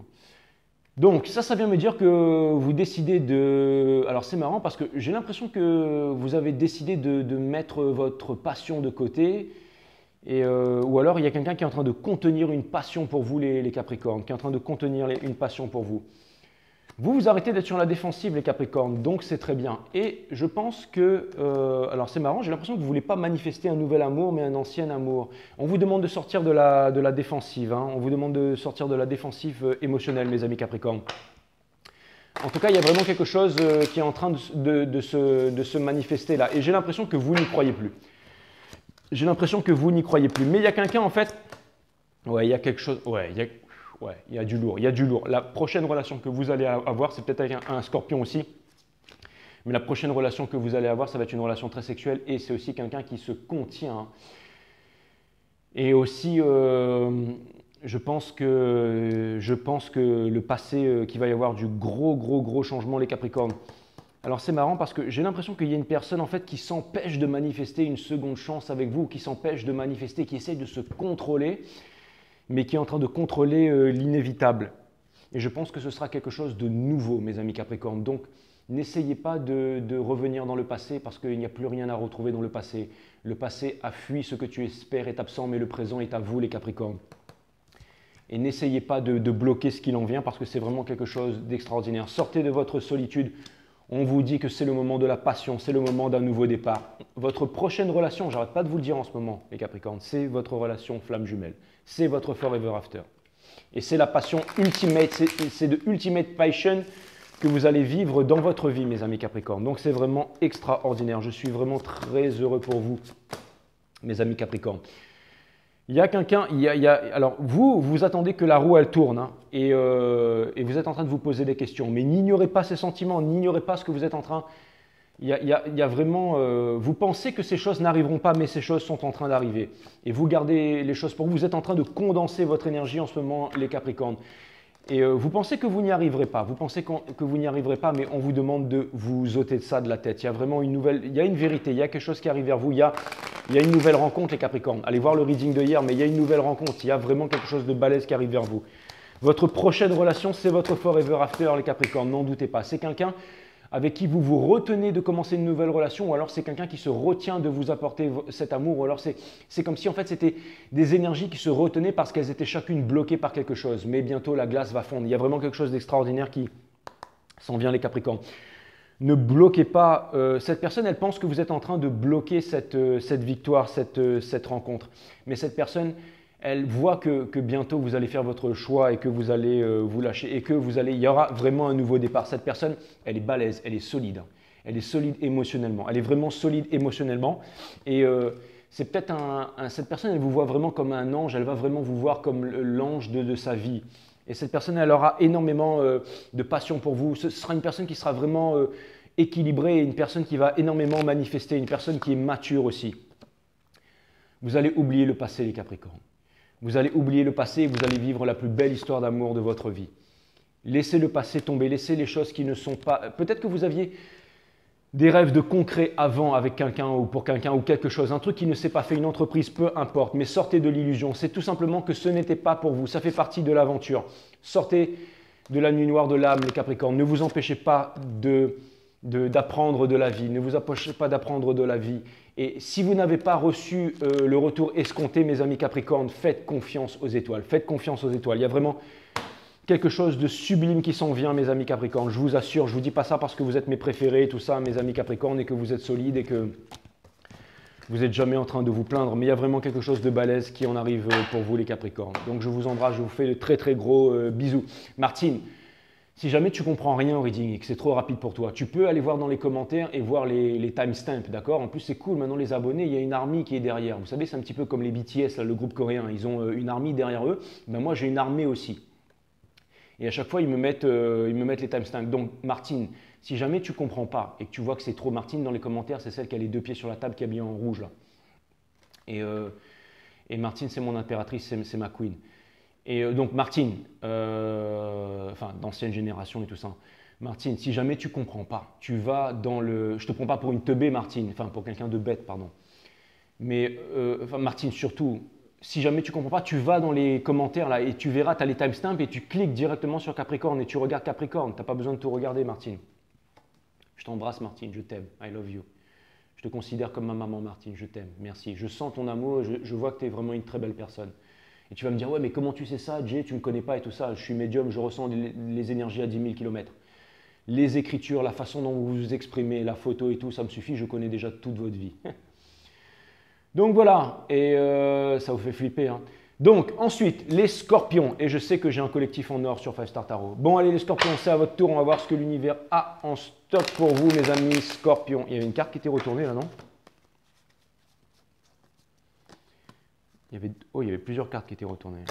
Donc ça vient me dire que vous décidez de... Alors c'est marrant parce que j'ai l'impression que vous avez décidé de mettre votre passion de côté ou alors il y a quelqu'un qui est en train de contenir une passion pour vous les Capricornes, qui est en train de contenir une passion pour vous. Vous arrêtez d'être sur la défensive les Capricornes, donc c'est très bien. Et je pense que, alors c'est marrant, j'ai l'impression que vous ne voulez pas manifester un nouvel amour, mais un ancien amour. On vous demande de sortir de la défensive, hein. On vous demande de sortir de la défensive émotionnelle, mes amis Capricornes. En tout cas, il y a vraiment quelque chose qui est en train de se manifester là. Et j'ai l'impression que vous n'y croyez plus. J'ai l'impression que vous n'y croyez plus. Mais il y a quelqu'un en fait, ouais, il y a quelque chose, ouais, il y a du lourd, il y a du lourd. La prochaine relation que vous allez avoir, c'est peut-être avec un scorpion aussi. Mais la prochaine relation que vous allez avoir, ça va être une relation très sexuelle et c'est aussi quelqu'un qui se contient. Et aussi, je pense que le passé, qu'il va y avoir du gros changement, les Capricornes. Alors c'est marrant parce que j'ai l'impression qu'il y a une personne en fait qui s'empêche de manifester une seconde chance avec vous, qui s'empêche de manifester, qui essaye de se contrôler, mais qui est en train de contrôler l'inévitable. Et je pense que ce sera quelque chose de nouveau, mes amis Capricornes. Donc, n'essayez pas de revenir dans le passé parce qu'il n'y a plus rien à retrouver dans le passé. Le passé a fui, ce que tu espères est absent, mais le présent est à vous, les Capricornes. Et n'essayez pas de bloquer ce qu'il en vient parce que c'est vraiment quelque chose d'extraordinaire. Sortez de votre solitude. On vous dit que c'est le moment de la passion, c'est le moment d'un nouveau départ. Votre prochaine relation, j'arrête pas de vous le dire en ce moment, les Capricornes, c'est votre relation flamme jumelle. C'est votre forever after. Et c'est la passion ultimate, c'est de ultimate passion que vous allez vivre dans votre vie, mes amis Capricornes. Donc c'est vraiment extraordinaire. Je suis vraiment très heureux pour vous, mes amis Capricornes. Il y a quelqu'un, alors vous attendez que la roue elle tourne hein, et vous êtes en train de vous poser des questions, mais n'ignorez pas ces sentiments, n'ignorez pas ce que vous êtes en train. Il y a vraiment, vous pensez que ces choses n'arriveront pas, mais ces choses sont en train d'arriver. Et vous gardez les choses pour vous. Vous êtes en train de condenser votre énergie en ce moment, les Capricornes. Et vous pensez que vous n'y arriverez pas. Vous pensez que vous n'y arriverez pas, mais on vous demande de vous ôter de ça de la tête. Il y a vraiment une nouvelle, il y a une vérité, il y a quelque chose qui arrive vers vous. Il y a une nouvelle rencontre, les Capricornes. Allez voir le reading de hier, mais il y a une nouvelle rencontre. Il y a vraiment quelque chose de balèze qui arrive vers vous. Votre prochaine relation, c'est votre forever after, les Capricornes. N'en doutez pas. C'est quelqu'un avec qui vous vous retenez de commencer une nouvelle relation, ou alors c'est quelqu'un qui se retient de vous apporter cet amour, ou alors c'est comme si en fait c'était des énergies qui se retenaient parce qu'elles étaient chacune bloquées par quelque chose. Mais bientôt la glace va fondre. Il y a vraiment quelque chose d'extraordinaire qui s'en vient, les Capricornes. Ne bloquez pas. Cette personne, elle pense que vous êtes en train de bloquer cette victoire, cette rencontre. Mais cette personne, Elle voit que bientôt vous allez faire votre choix et que vous allez vous lâcher et que il y aura vraiment un nouveau départ. Cette personne, elle est balèze, elle est solide. Elle est solide émotionnellement. Elle est vraiment solide émotionnellement. Et c'est peut-être cette personne, elle vous voit vraiment comme un ange. Elle va vraiment vous voir comme l'ange de sa vie. Et cette personne, elle aura énormément de passion pour vous. Ce sera une personne qui sera vraiment équilibrée, une personne qui va énormément manifester, une personne qui est mature aussi. Vous allez oublier le passé, les Capricornes. Vous allez oublier le passé et vous allez vivre la plus belle histoire d'amour de votre vie. Laissez le passé tomber, laissez les choses qui ne sont pas... Peut-être que vous aviez des rêves de concret avant avec quelqu'un ou pour quelqu'un ou quelque chose, un truc qui ne s'est pas fait, une entreprise, peu importe, mais sortez de l'illusion. C'est tout simplement que ce n'était pas pour vous, ça fait partie de l'aventure. Sortez de la nuit noire de l'âme, les Capricornes. Ne vous empêchez pas d'apprendre de la vie, ne vous empêchez pas d'apprendre de la vie. Et si vous n'avez pas reçu le retour escompté, mes amis Capricornes, faites confiance aux étoiles. Faites confiance aux étoiles. Il y a vraiment quelque chose de sublime qui s'en vient, mes amis Capricornes. Je vous assure, je ne vous dis pas ça parce que vous êtes mes préférés, tout ça, mes amis Capricornes, et que vous êtes solides et que vous n'êtes jamais en train de vous plaindre. Mais il y a vraiment quelque chose de balèze qui en arrive pour vous, les Capricornes. Donc je vous embrasse, je vous fais de très très gros bisous. Martine, si jamais tu comprends rien au reading et que c'est trop rapide pour toi, tu peux aller voir dans les commentaires et voir les timestamps, d'accord? En plus, c'est cool, maintenant les abonnés, il y a une armée qui est derrière. Vous savez, c'est un petit peu comme les BTS, là, le groupe coréen. Ils ont une armée derrière eux. Ben, moi, j'ai une armée aussi. Et à chaque fois, ils me mettent les timestamps. Donc, Martine, si jamais tu ne comprends pas et que tu vois que c'est trop, Martine, dans les commentaires, c'est celle qui a les deux pieds sur la table, qui est habillée en rouge. Là. Et Martine, c'est mon impératrice, c'est ma queen. Et donc, Martine, enfin, d'ancienne génération et tout ça. Martine, si jamais tu ne comprends pas, tu vas dans le... Je ne te prends pas pour une teubée, Martine, enfin, pour quelqu'un de bête, pardon. Mais, enfin, Martine, surtout... Si jamais tu ne comprends pas, tu vas dans les commentaires là et tu verras, tu as les timestamps et tu cliques directement sur Capricorne et tu regardes Capricorne. Tu n'as pas besoin de tout regarder, Martine. Je t'embrasse, Martine, je t'aime. I love you. Je te considère comme ma maman, Martine, je t'aime. Merci. Je sens ton amour, je vois que tu es vraiment une très belle personne. Et tu vas me dire, ouais, mais comment tu sais ça, Jay, tu ne me connais pas et tout ça. Je suis médium, je ressens les énergies à 10 000 km. Les écritures, la façon dont vous vous exprimez, la photo et tout, ça me suffit, je connais déjà toute votre vie. Donc voilà, et ça vous fait flipper. Hein. Donc ensuite, les scorpions. Et je sais que j'ai un collectif en or sur 5 Star Tarot. Bon, allez les scorpions, c'est à votre tour. On va voir ce que l'univers a en stock pour vous, mes amis scorpions. Il y avait une carte qui était retournée là, non? Oh, il y avait plusieurs cartes qui étaient retournées.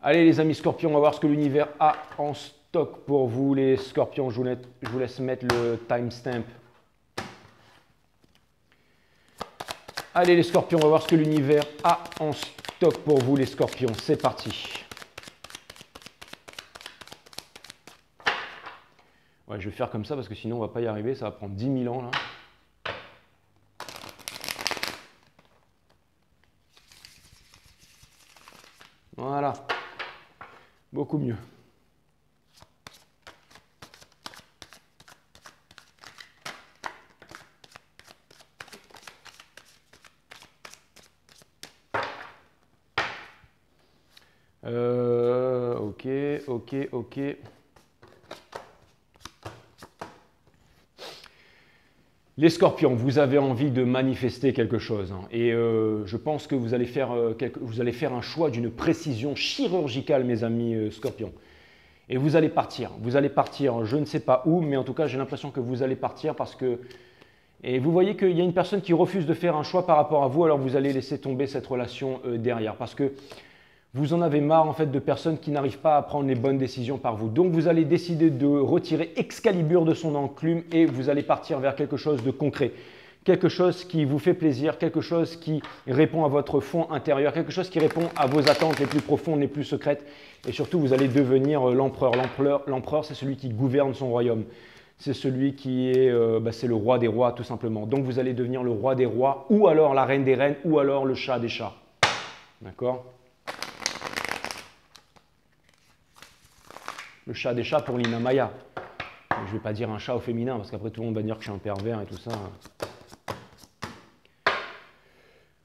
Allez les amis scorpions, on va voir ce que l'univers a en stock pour vous, les scorpions. Je vous laisse mettre le timestamp. Allez les scorpions, on va voir ce que l'univers a en stock pour vous les scorpions. C'est parti. Ouais, je vais faire comme ça parce que sinon on ne va pas y arriver. Ça va prendre 10 000 ans là. Voilà. Beaucoup mieux. Ok. Les scorpions, vous avez envie de manifester quelque chose. Hein, et je pense que vous allez faire un choix d'une précision chirurgicale, mes amis scorpions. Et vous allez partir. Vous allez partir, je ne sais pas où, mais en tout cas, j'ai l'impression que vous allez partir parce que... Et vous voyez qu'il y a une personne qui refuse de faire un choix par rapport à vous, alors vous allez laisser tomber cette relation derrière. Parce que vous en avez marre en fait de personnes qui n'arrivent pas à prendre les bonnes décisions par vous. Donc vous allez décider de retirer Excalibur de son enclume et vous allez partir vers quelque chose de concret. Quelque chose qui vous fait plaisir, quelque chose qui répond à votre fond intérieur, quelque chose qui répond à vos attentes les plus profondes, les plus secrètes. Et surtout, vous allez devenir l'empereur. L'empereur, c'est celui qui gouverne son royaume. C'est celui qui est, c'est le roi des rois tout simplement. Donc vous allez devenir le roi des rois ou alors la reine des reines ou alors le chat des chats. D'accord ? Le chat des chats pour Lina Maya. Je ne vais pas dire un chat au féminin parce qu'après tout le monde va dire que je suis un pervers et tout ça.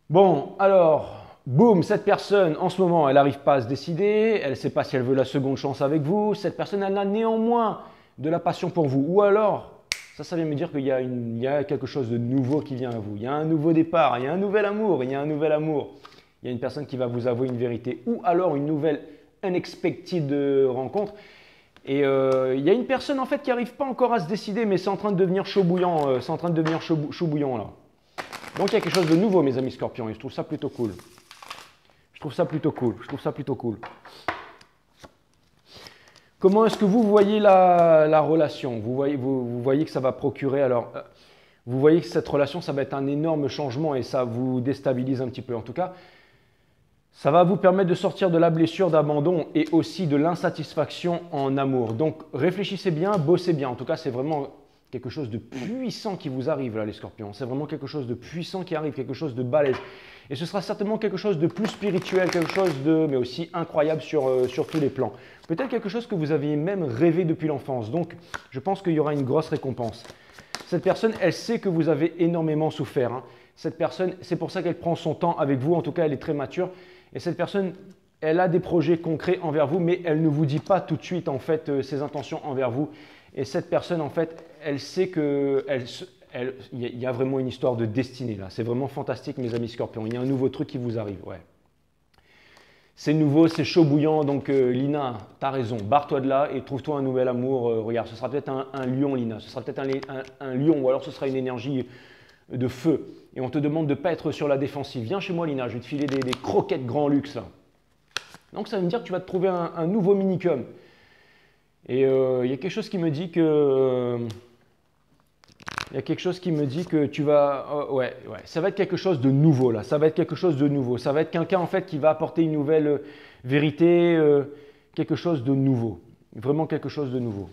Bon, alors, boum, cette personne, en ce moment, elle n'arrive pas à se décider, elle ne sait pas si elle veut la seconde chance avec vous. Cette personne, elle a néanmoins de la passion pour vous. Ou alors, ça vient me dire qu'il y a quelque chose de nouveau qui vient à vous. Il y a un nouveau départ, il y a un nouvel amour, il y a un nouvel amour. il y a une personne qui va vous avouer une vérité ou alors une nouvelle unexpected rencontre. Et il y a une personne en fait qui n'arrive pas encore à se décider, mais c'est en train de devenir chaud bouillant, c'est en train de devenir chaud bouillant là. Donc il y a quelque chose de nouveau, mes amis scorpions, et je trouve ça plutôt cool. Je trouve ça plutôt cool, je trouve ça plutôt cool. Comment est-ce que vous voyez la relation? Vous voyez que ça va procurer, alors, vous voyez que cette relation, ça va être un énorme changement et ça vous déstabilise un petit peu. En tout cas, ça va vous permettre de sortir de la blessure d'abandon et aussi de l'insatisfaction en amour. Donc, réfléchissez bien, bossez bien. En tout cas, c'est vraiment quelque chose de puissant qui vous arrive là, les scorpions. C'est vraiment quelque chose de puissant qui arrive, quelque chose de balèze. Et ce sera certainement quelque chose de plus spirituel, quelque chose de, mais aussi incroyable sur tous les plans. Peut-être quelque chose que vous aviez même rêvé depuis l'enfance. Donc, je pense qu'il y aura une grosse récompense. Cette personne, elle sait que vous avez énormément souffert. Hein. Cette personne, c'est pour ça qu'elle prend son temps avec vous. En tout cas, elle est très mature. Et cette personne, elle a des projets concrets envers vous, mais elle ne vous dit pas tout de suite en fait ses intentions envers vous. Et cette personne, en fait, elle sait que il y a vraiment une histoire de destinée là. C'est vraiment fantastique, mes amis scorpions. Il y a un nouveau truc qui vous arrive. Ouais. C'est nouveau, c'est chaud bouillant. Donc, Lina, tu as raison. Barre-toi de là et trouve-toi un nouvel amour. Regarde, ce sera peut-être un lion, Lina. Ce sera peut-être un lion ou alors ce sera une énergie de feu. Et on te demande de ne pas être sur la défensive. Viens chez moi, Lina, je vais te filer des croquettes grand luxe. Là. Donc, ça veut dire que tu vas te trouver un nouveau minicum. Et il y a quelque chose qui me dit que... Il y a quelque chose qui me dit que tu vas... ouais, ça va être quelque chose de nouveau là. Ça va être quelque chose de nouveau. Ça va être quelqu'un en fait qui va apporter une nouvelle vérité, quelque chose de nouveau. Vraiment quelque chose de nouveau.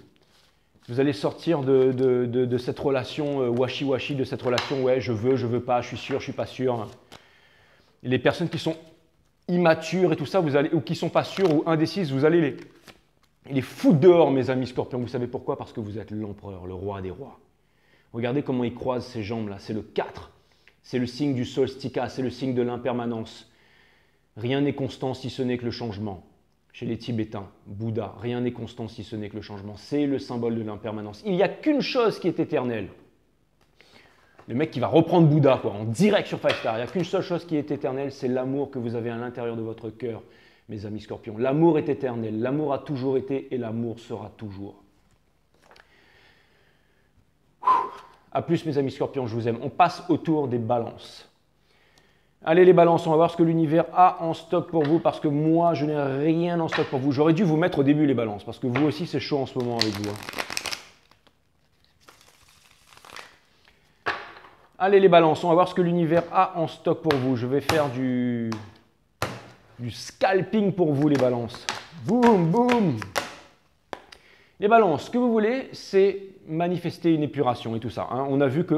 Vous allez sortir de cette relation washi-washi, de cette relation ouais, je veux pas, je suis sûr, je suis pas sûr. Les personnes qui sont immatures et tout ça, vous allez, ou qui sont pas sûres ou indécises, vous allez les foutre dehors, mes amis scorpions. Vous savez pourquoi? Parce que vous êtes l'empereur, le roi des rois. Regardez comment il croise ses jambes là, c'est le 4. C'est le signe du solstica, c'est le signe de l'impermanence. Rien n'est constant si ce n'est que le changement. Chez les Tibétains, Bouddha, rien n'est constant si ce n'est que le changement. C'est le symbole de l'impermanence. Il n'y a qu'une chose qui est éternelle. Le mec qui va reprendre Bouddha quoi, en direct sur Five Star. Il n'y a qu'une seule chose qui est éternelle, c'est l'amour que vous avez à l'intérieur de votre cœur, mes amis scorpions. L'amour est éternel, l'amour a toujours été et l'amour sera toujours. A plus mes amis scorpions, je vous aime. On passe au tour des balances. Allez les balances, on va voir ce que l'univers a en stock pour vous parce que moi, je n'ai rien en stock pour vous. J'aurais dû vous mettre au début les balances parce que vous aussi, c'est chaud en ce moment avec vous. Allez les balances, on va voir ce que l'univers a en stock pour vous. Je vais faire du scalping pour vous les balances. Boum, boum. Les balances, ce que vous voulez, c'est manifester une épuration et tout ça. Hein. On a vu que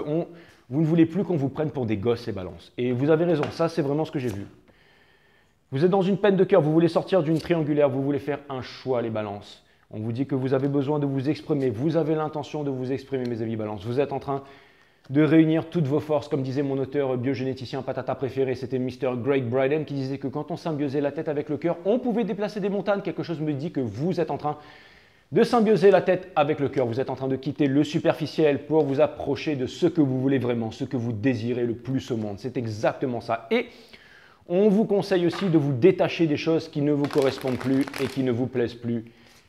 vous ne voulez plus qu'on vous prenne pour des gosses, les balances. Et vous avez raison, ça c'est vraiment ce que j'ai vu. Vous êtes dans une peine de cœur, vous voulez sortir d'une triangulaire, vous voulez faire un choix, les balances. On vous dit que vous avez besoin de vous exprimer, vous avez l'intention de vous exprimer, mes amis balances. Vous êtes en train de réunir toutes vos forces, comme disait mon auteur biogénéticien patata préféré, c'était Mr. Greg Bryden, qui disait que quand on symbiosait la tête avec le cœur, on pouvait déplacer des montagnes. Quelque chose me dit que vous êtes en train de symbioser la tête avec le cœur. Vous êtes en train de quitter le superficiel pour vous approcher de ce que vous voulez vraiment, ce que vous désirez le plus au monde. C'est exactement ça. Et on vous conseille aussi de vous détacher des choses qui ne vous correspondent plus et qui ne vous plaisent plus.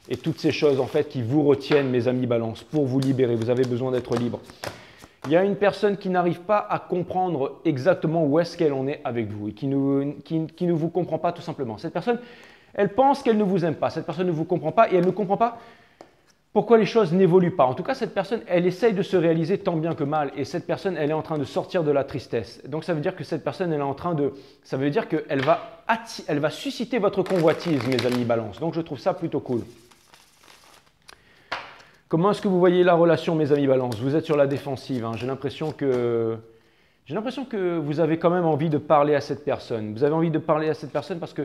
Et toutes ces choses en fait qui vous retiennent, mes amis balance, pour vous libérer. Vous avez besoin d'être libre. Il y a une personne qui n'arrive pas à comprendre exactement où est-ce qu'elle en est avec vous et qui ne vous comprend pas tout simplement. Cette personne, elle pense qu'elle ne vous aime pas. Cette personne ne vous comprend pas et elle ne comprend pas pourquoi les choses n'évoluent pas. En tout cas, cette personne, elle essaye de se réaliser tant bien que mal et cette personne, elle est en train de sortir de la tristesse. Donc, ça veut dire que cette personne, elle est en train de... Ça veut dire qu'elle va susciter votre convoitise, mes amis balance. Donc, je trouve ça plutôt cool. Comment est-ce que vous voyez la relation, mes amis balance? Vous êtes sur la défensive. Hein. J'ai l'impression que vous avez quand même envie de parler à cette personne. Vous avez envie de parler à cette personne parce que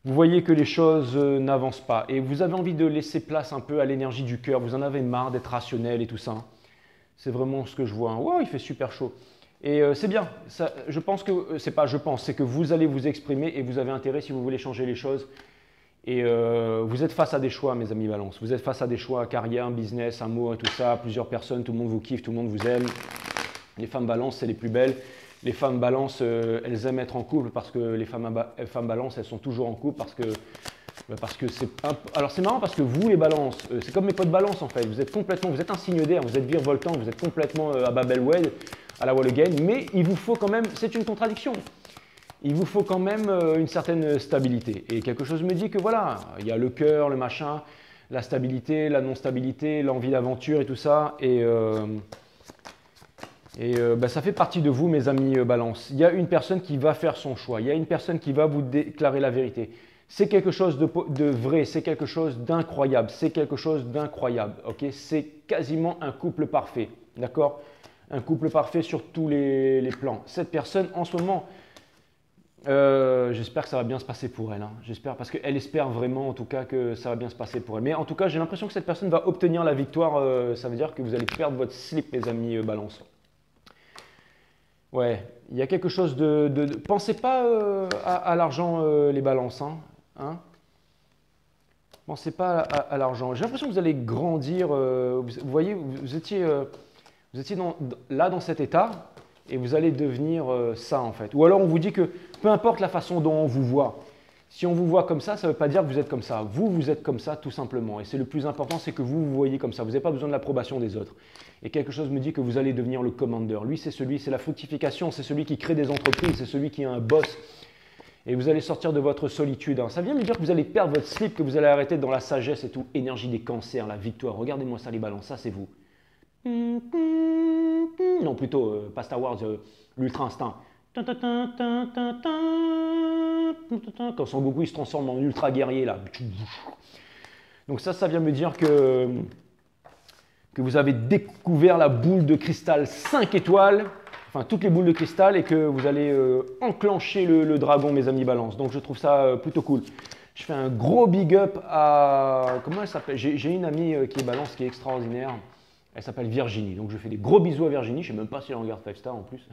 vous voyez que les choses n'avancent pas et vous avez envie de laisser place un peu à l'énergie du cœur. Vous en avez marre d'être rationnel et tout ça. C'est vraiment ce que je vois. Wow, il fait super chaud. Et c'est bien. Ça, je pense que, c'est pas je pense, c'est que vous allez vous exprimer et vous avez intérêt si vous voulez changer les choses. Et vous êtes face à des choix, mes amis balance. Vous êtes face à des choix, carrière, business, amour et tout ça. Plusieurs personnes, tout le monde vous kiffe, tout le monde vous aime. Les femmes balance, c'est les plus belles. les femmes balance, elles aiment être en couple parce que les femmes balance, elles sont toujours en couple parce que c'est... Alors c'est marrant parce que vous les balances, c'est comme mes potes balance en fait, vous êtes un signe d'air, vous êtes virevoltant, vous êtes complètement à Babelwed, à la wall again, mais il vous faut quand même, c'est une contradiction, il vous faut quand même une certaine stabilité. Et quelque chose me dit que voilà, il y a le cœur, le machin, la stabilité, la non-stabilité, l'envie d'aventure et tout ça, ça fait partie de vous, mes amis balance. Il y a une personne qui va faire son choix, il y a une personne qui va vous déclarer la vérité. C'est quelque chose de vrai, c'est quelque chose d'incroyable, c'est quelque chose d'incroyable, ok? C'est quasiment un couple parfait, d'accord? Un couple parfait sur tous les plans. Cette personne, en ce moment, j'espère que ça va bien se passer pour elle, hein. J'espère, parce qu'elle espère vraiment, en tout cas, que ça va bien se passer pour elle. Mais en tout cas, j'ai l'impression que cette personne va obtenir la victoire. Ça veut dire que vous allez perdre votre slip, les amis balance. Ouais, il y a quelque chose Pensez pas à l'argent, les balances, hein. Pensez pas à l'argent. J'ai l'impression que vous allez grandir. Vous voyez, vous étiez là dans cet état et vous allez devenir ça en fait. Ou alors on vous dit que peu importe la façon dont on vous voit, si on vous voit comme ça ne veut pas dire que vous êtes comme ça. Vous êtes comme ça tout simplement. Et c'est le plus important, c'est que vous vous voyez comme ça. Vous n'avez pas besoin de l'approbation des autres. Et quelque chose me dit que vous allez devenir le commander. Lui, c'est la fructification, c'est celui qui crée des entreprises, c'est celui qui est un boss. Et vous allez sortir de votre solitude. Ça vient me dire que vous allez perdre votre slip, que vous allez arrêter dans la sagesse et tout. Énergie des cancers, la victoire. Regardez-moi ça les balances, ça c'est vous. Non, plutôt, pas Star Wars, l'Ultra Instinct. Quand Son Goku il se transforme en ultra guerrier là. Donc ça vient me dire que vous avez découvert la boule de cristal 5 étoiles, enfin toutes les boules de cristal, et que vous allez enclencher le dragon, mes amis balance. Donc je trouve ça plutôt cool. Je fais un gros big up à... Comment elle s'appelle? J'ai une amie qui est balance, qui est extraordinaire. Elle s'appelle Virginie. Donc je fais des gros bisous à Virginie. Je ne sais même pas si elle regarde 5 Star en plus.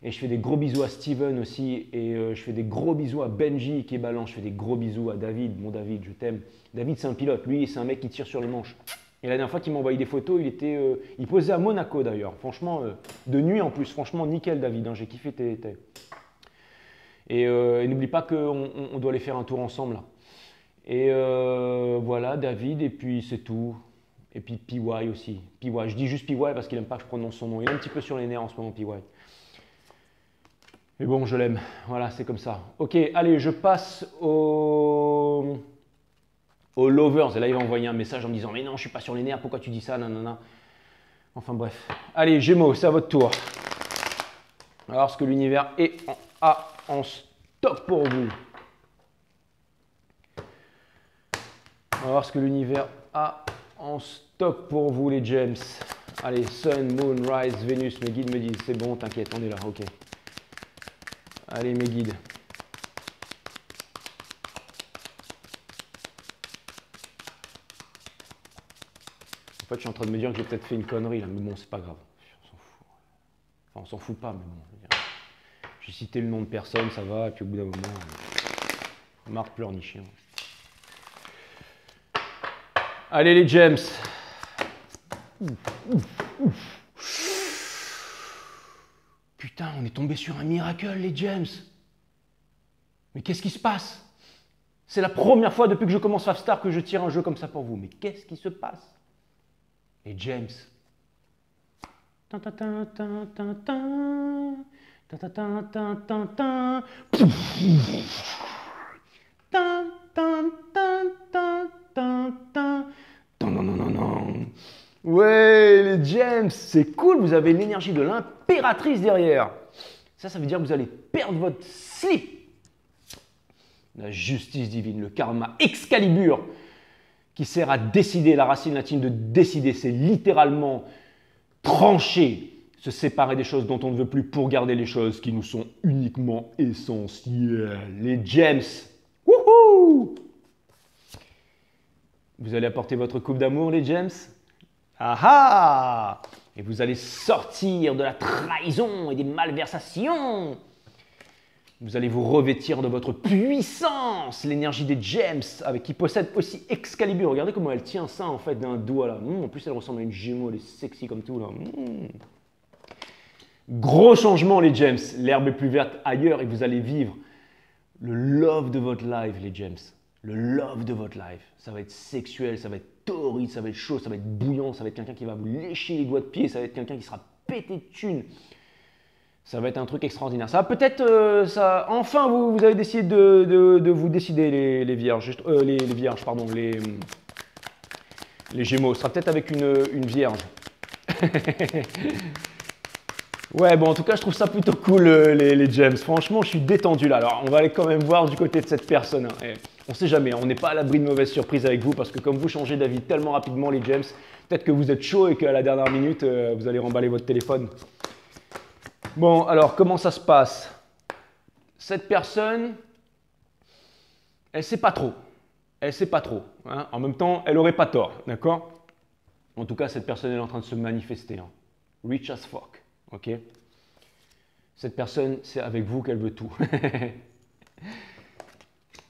Et je fais des gros bisous à Steven aussi. Et je fais des gros bisous à Benji qui est balance. Je fais des gros bisous à David. Mon David, je t'aime. David, c'est un pilote. Lui, c'est un mec qui tire sur les manches. Et la dernière fois qu'il m'a envoyé des photos, il posait à Monaco d'ailleurs. Franchement, de nuit en plus. Franchement, nickel David. Hein, j'ai kiffé tes... Et n'oublie pas qu'on doit aller faire un tour ensemble là. Et voilà, David, et puis c'est tout. Et puis PY aussi. PY, je dis juste PY parce qu'il n'aime pas que je prononce son nom. Il est un petit peu sur les nerfs en ce moment, PY. Mais bon, je l'aime. Voilà, c'est comme ça. Ok, allez, je passe aux lovers. Et là, il va envoyer un message en me disant « Mais non, je ne suis pas sur les nerfs, pourquoi tu dis ça ?» Nanana. Enfin bref. Allez, Gémeaux, c'est à votre tour. Alors, ce que l'univers a en stock pour vous. On va voir ce que l'univers a en stock pour vous, les gems. Allez, Sun, Moon, Rise, Vénus, mes guides me disent, c'est bon, t'inquiète, on est là, ok. Allez, mes guides. En fait, je suis en train de me dire que j'ai peut-être fait une connerie, là, mais bon, c'est pas grave. On s'en fout. Enfin, on s'en fout pas, mais bon. J'ai cité le nom de personne, ça va, et puis au bout d'un moment, Marc pleure ni chien. Allez les gems. Putain, on est tombé sur un miracle les gems. Mais qu'est-ce qui se passe? C'est la première fois depuis que je commence 5 Star que je tire un jeu comme ça pour vous. Mais qu'est-ce qui se passe? Les gems. Ouais, les gems, c'est cool, vous avez l'énergie de l'impératrice derrière. Ça veut dire que vous allez perdre votre slip. La justice divine, le karma Excalibur, qui sert à décider, la racine latine de décider, c'est littéralement trancher, se séparer des choses dont on ne veut plus pour garder les choses qui nous sont uniquement essentielles. Les gems. Wouhou! Vous allez apporter votre coupe d'amour, les gems. Ah ah! Et vous allez sortir de la trahison et des malversations. Vous allez vous revêtir de votre puissance, l'énergie des gems, avec qui possède aussi Excalibur. Regardez comment elle tient ça en fait d'un doigt là. En plus, elle ressemble à une Gémeaux, elle est sexy comme tout là. Gros changement les James, l'herbe est plus verte ailleurs et vous allez vivre le love de votre life les James. Le love de votre life. Ça va être sexuel, ça va être torride, ça va être chaud, ça va être bouillant, ça va être quelqu'un qui va vous lécher les doigts de pied, ça va être quelqu'un qui sera pété de thunes. Ça va être un truc extraordinaire. Ça va peut-être, enfin vous avez décidé de vous décider les vierges, les vierges, pardon, les gémeaux. Ce sera peut-être avec une vierge. Ouais, bon, en tout cas, je trouve ça plutôt cool, les gems. Franchement, je suis détendu là. Alors, on va aller quand même voir du côté de cette personne. Hein. Et on ne sait jamais, on n'est pas à l'abri de mauvaises surprises avec vous parce que comme vous changez d'avis tellement rapidement, les gems, peut-être que vous êtes chaud et qu'à la dernière minute, vous allez remballer votre téléphone. Bon, alors, comment ça se passe? Cette personne, elle ne sait pas trop. Elle ne sait pas trop. Hein. En même temps, elle n'aurait pas tort, d'accord? En tout cas, cette personne est en train de se manifester. Hein. Rich as fuck. Ok. Cette personne, c'est avec vous qu'elle veut tout.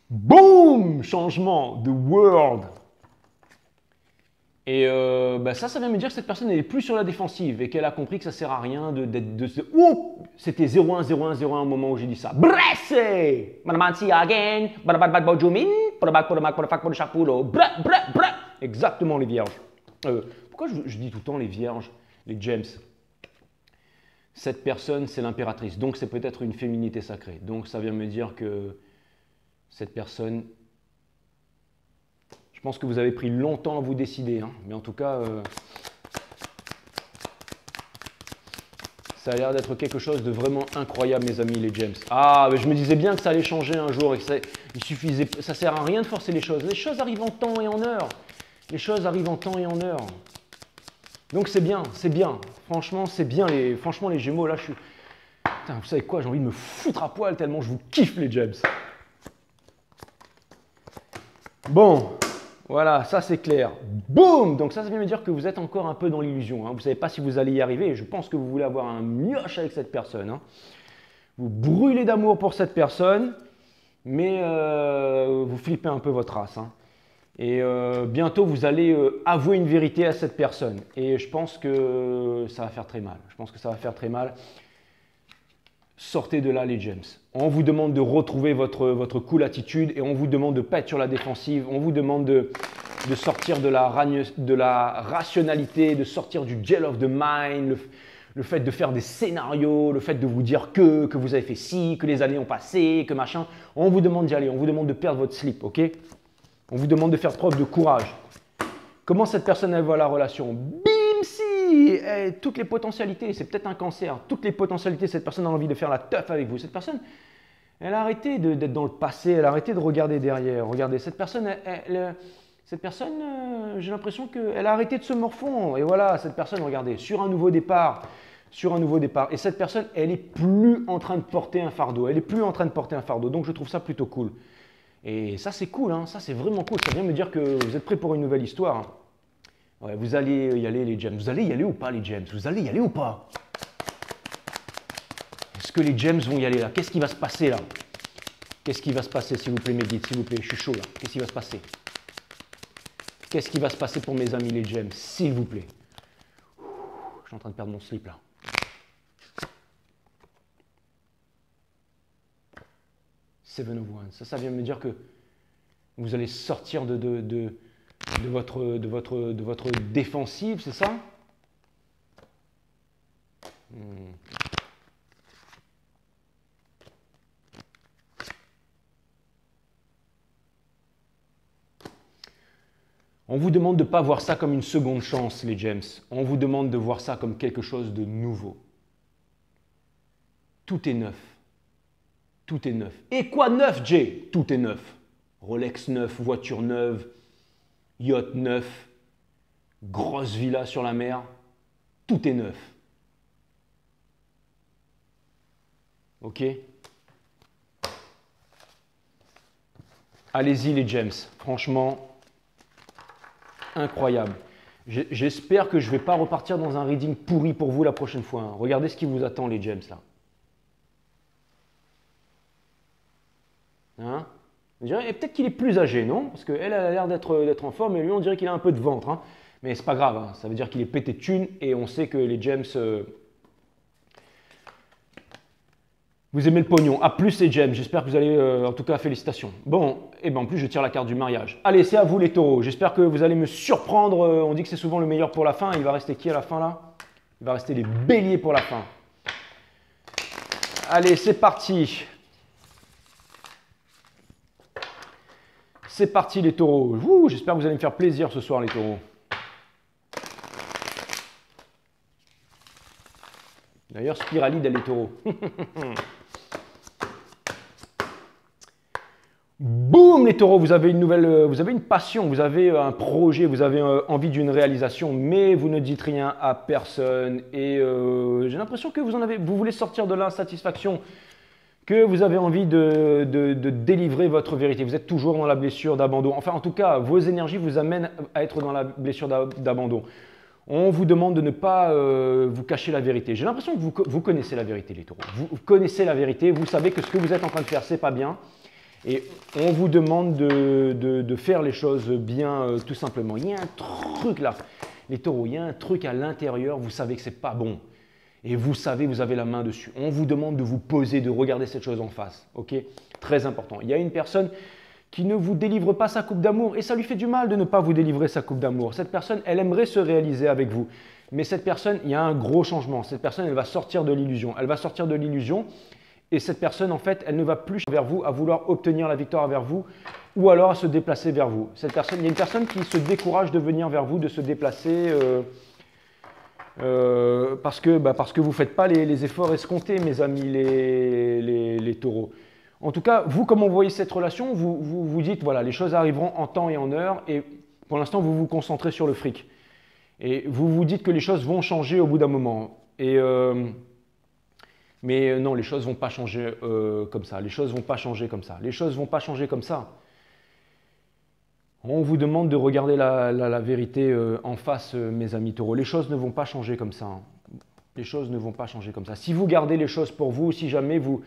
Boum! Changement. The world. Et ça vient me dire que cette personne n'est plus sur la défensive et qu'elle a compris que ça ne sert à rien Ouh! C'était 010101 au moment où j'ai dit ça. Bressé! Exactement les vierges. Pourquoi je dis tout le temps les vierges, les gems? Cette personne, c'est l'impératrice, donc c'est peut-être une féminité sacrée. Donc ça vient me dire que cette personne, je pense que vous avez pris longtemps à vous décider, hein, mais en tout cas, ça a l'air d'être quelque chose de vraiment incroyable, mes amis, les gems. Ah, mais je me disais bien que ça allait changer un jour et que il suffisait, ça sert à rien de forcer les choses. Les choses arrivent en temps et en heure. Les choses arrivent en temps et en heure. Donc c'est bien, c'est bien. Franchement, c'est bien. Franchement, les Gémeaux, là, je suis... Putain, vous savez quoi? J'ai envie de me foutre à poil tellement je vous kiffe, les Gems. Bon, voilà, ça c'est clair. Boum! Donc ça vient me dire que vous êtes encore un peu dans l'illusion. Hein. Vous ne savez pas si vous allez y arriver. Je pense que vous voulez avoir un mioche avec cette personne. Hein. Vous brûlez d'amour pour cette personne, mais vous flippez un peu votre race. Hein. Et bientôt, vous allez avouer une vérité à cette personne. Et je pense que ça va faire très mal. Je pense que ça va faire très mal. Sortez de là, les Gems. On vous demande de retrouver votre cool attitude et on vous demande de ne pas être sur la défensive. On vous demande de sortir de la rationalité, de sortir du gel of the mind, le fait de faire des scénarios, le fait de vous dire que vous avez fait ci, que les années ont passé, que machin. On vous demande d'y aller. On vous demande de perdre votre slip, ok? On vous demande de faire preuve de courage. Comment cette personne elle voit la relation? Bim si toutes les potentialités, c'est peut-être un cancer, toutes les potentialités, cette personne a envie de faire la teuf avec vous. Cette personne, elle a arrêté d'être dans le passé, elle a arrêté de regarder derrière. Regardez, cette personne, j'ai l'impression qu'elle a arrêté de se morfondre. Et voilà, cette personne, regardez, sur un nouveau départ. Et cette personne, elle n'est plus en train de porter un fardeau. Elle n'est plus en train de porter un fardeau. Donc, je trouve ça plutôt cool. Et ça, c'est cool, hein. Ça, c'est vraiment cool. Ça vient me dire que vous êtes prêts pour une nouvelle histoire. Hein. Ouais, vous allez y aller, les Gems. Vous allez y aller ou pas, les Gems? Vous allez y aller ou pas? Est-ce que les Gems vont y aller là? Qu'est-ce qui va se passer là? Qu'est-ce qui va se passer, s'il vous plaît, mes guides, s'il vous plaît? Je suis chaud là. Qu'est-ce qui va se passer? Qu'est-ce qui va se passer pour mes amis, les Gems, s'il vous plaît? Je suis en train de perdre mon slip là. Seven of Wands. Ça vient me dire que vous allez sortir de votre défensive, c'est ça? On vous demande de ne pas voir ça comme une seconde chance, les Gems. On vous demande de voir ça comme quelque chose de nouveau. Tout est neuf. Tout est neuf. Et quoi neuf, Jay? Tout est neuf. Rolex neuf, voiture neuve, yacht neuf, grosse villa sur la mer. Tout est neuf. Ok? Allez-y, les Gems. Franchement, incroyable. J'espère que je ne vais pas repartir dans un reading pourri pour vous la prochaine fois. Hein. Regardez ce qui vous attend, les Gems, là. Hein? Et peut-être qu'il est plus âgé, non? Parce qu'elle a l'air d'être en forme, et lui, on dirait qu'il a un peu de ventre. Hein. Mais c'est pas grave, hein. Ça veut dire qu'il est pété de thunes, et on sait que les Gems, Vous aimez le pognon. À plus et j'aime. J'espère que vous allez, en tout cas, félicitations. Bon, et ben en plus, je tire la carte du mariage. Allez, c'est à vous les taureaux. J'espère que vous allez me surprendre. On dit que c'est souvent le meilleur pour la fin. Il va rester qui à la fin là? Il va rester les béliers pour la fin. Allez, c'est parti. C'est parti les taureaux. J'espère que vous allez me faire plaisir ce soir les taureaux. D'ailleurs, spiralide les taureaux. Boum les taureaux, vous avez une passion, vous avez un projet, vous avez envie d'une réalisation, mais vous ne dites rien à personne. Et j'ai l'impression que vous voulez sortir de l'insatisfaction, que vous avez envie de délivrer votre vérité. Vous êtes toujours dans la blessure d'abandon. Enfin, en tout cas, vos énergies vous amènent à être dans la blessure d'abandon. On vous demande de ne pas vous cacher la vérité. J'ai l'impression que vous connaissez la vérité, les taureaux. Vous connaissez la vérité, vous savez que ce que vous êtes en train de faire, c'est pas bien. Et on vous demande de faire les choses bien, tout simplement. Il y a un truc là, les taureaux, il y a un truc à l'intérieur, vous savez que c'est pas bon. Et vous savez, vous avez la main dessus. On vous demande de vous poser, de regarder cette chose en face. Ok? Très important. Il y a une personne qui ne vous délivre pas sa coupe d'amour et ça lui fait du mal de ne pas vous délivrer sa coupe d'amour. Cette personne, elle aimerait se réaliser avec vous. Mais cette personne, il y a un gros changement. Cette personne, elle va sortir de l'illusion. Elle va sortir de l'illusion. Et cette personne, en fait, elle ne va plus vers vous à vouloir obtenir la victoire vers vous ou alors à se déplacer vers vous. Cette personne, il y a une personne qui se décourage de venir vers vous, de se déplacer parce que vous ne faites pas les efforts escomptés, mes amis, les taureaux. En tout cas, vous, comment vous voyez cette relation, vous dites, voilà, les choses arriveront en temps et en heure et pour l'instant, vous vous concentrez sur le fric. Et vous vous dites que les choses vont changer au bout d'un moment. Mais non, les choses ne vont pas changer comme ça. Les choses ne vont pas changer comme ça. Les choses ne vont pas changer comme ça. On vous demande de regarder la vérité en face, mes amis taureaux. Les choses ne vont pas changer comme ça. Les choses ne vont pas changer comme ça. Si vous gardez les choses pour vous, si jamais vous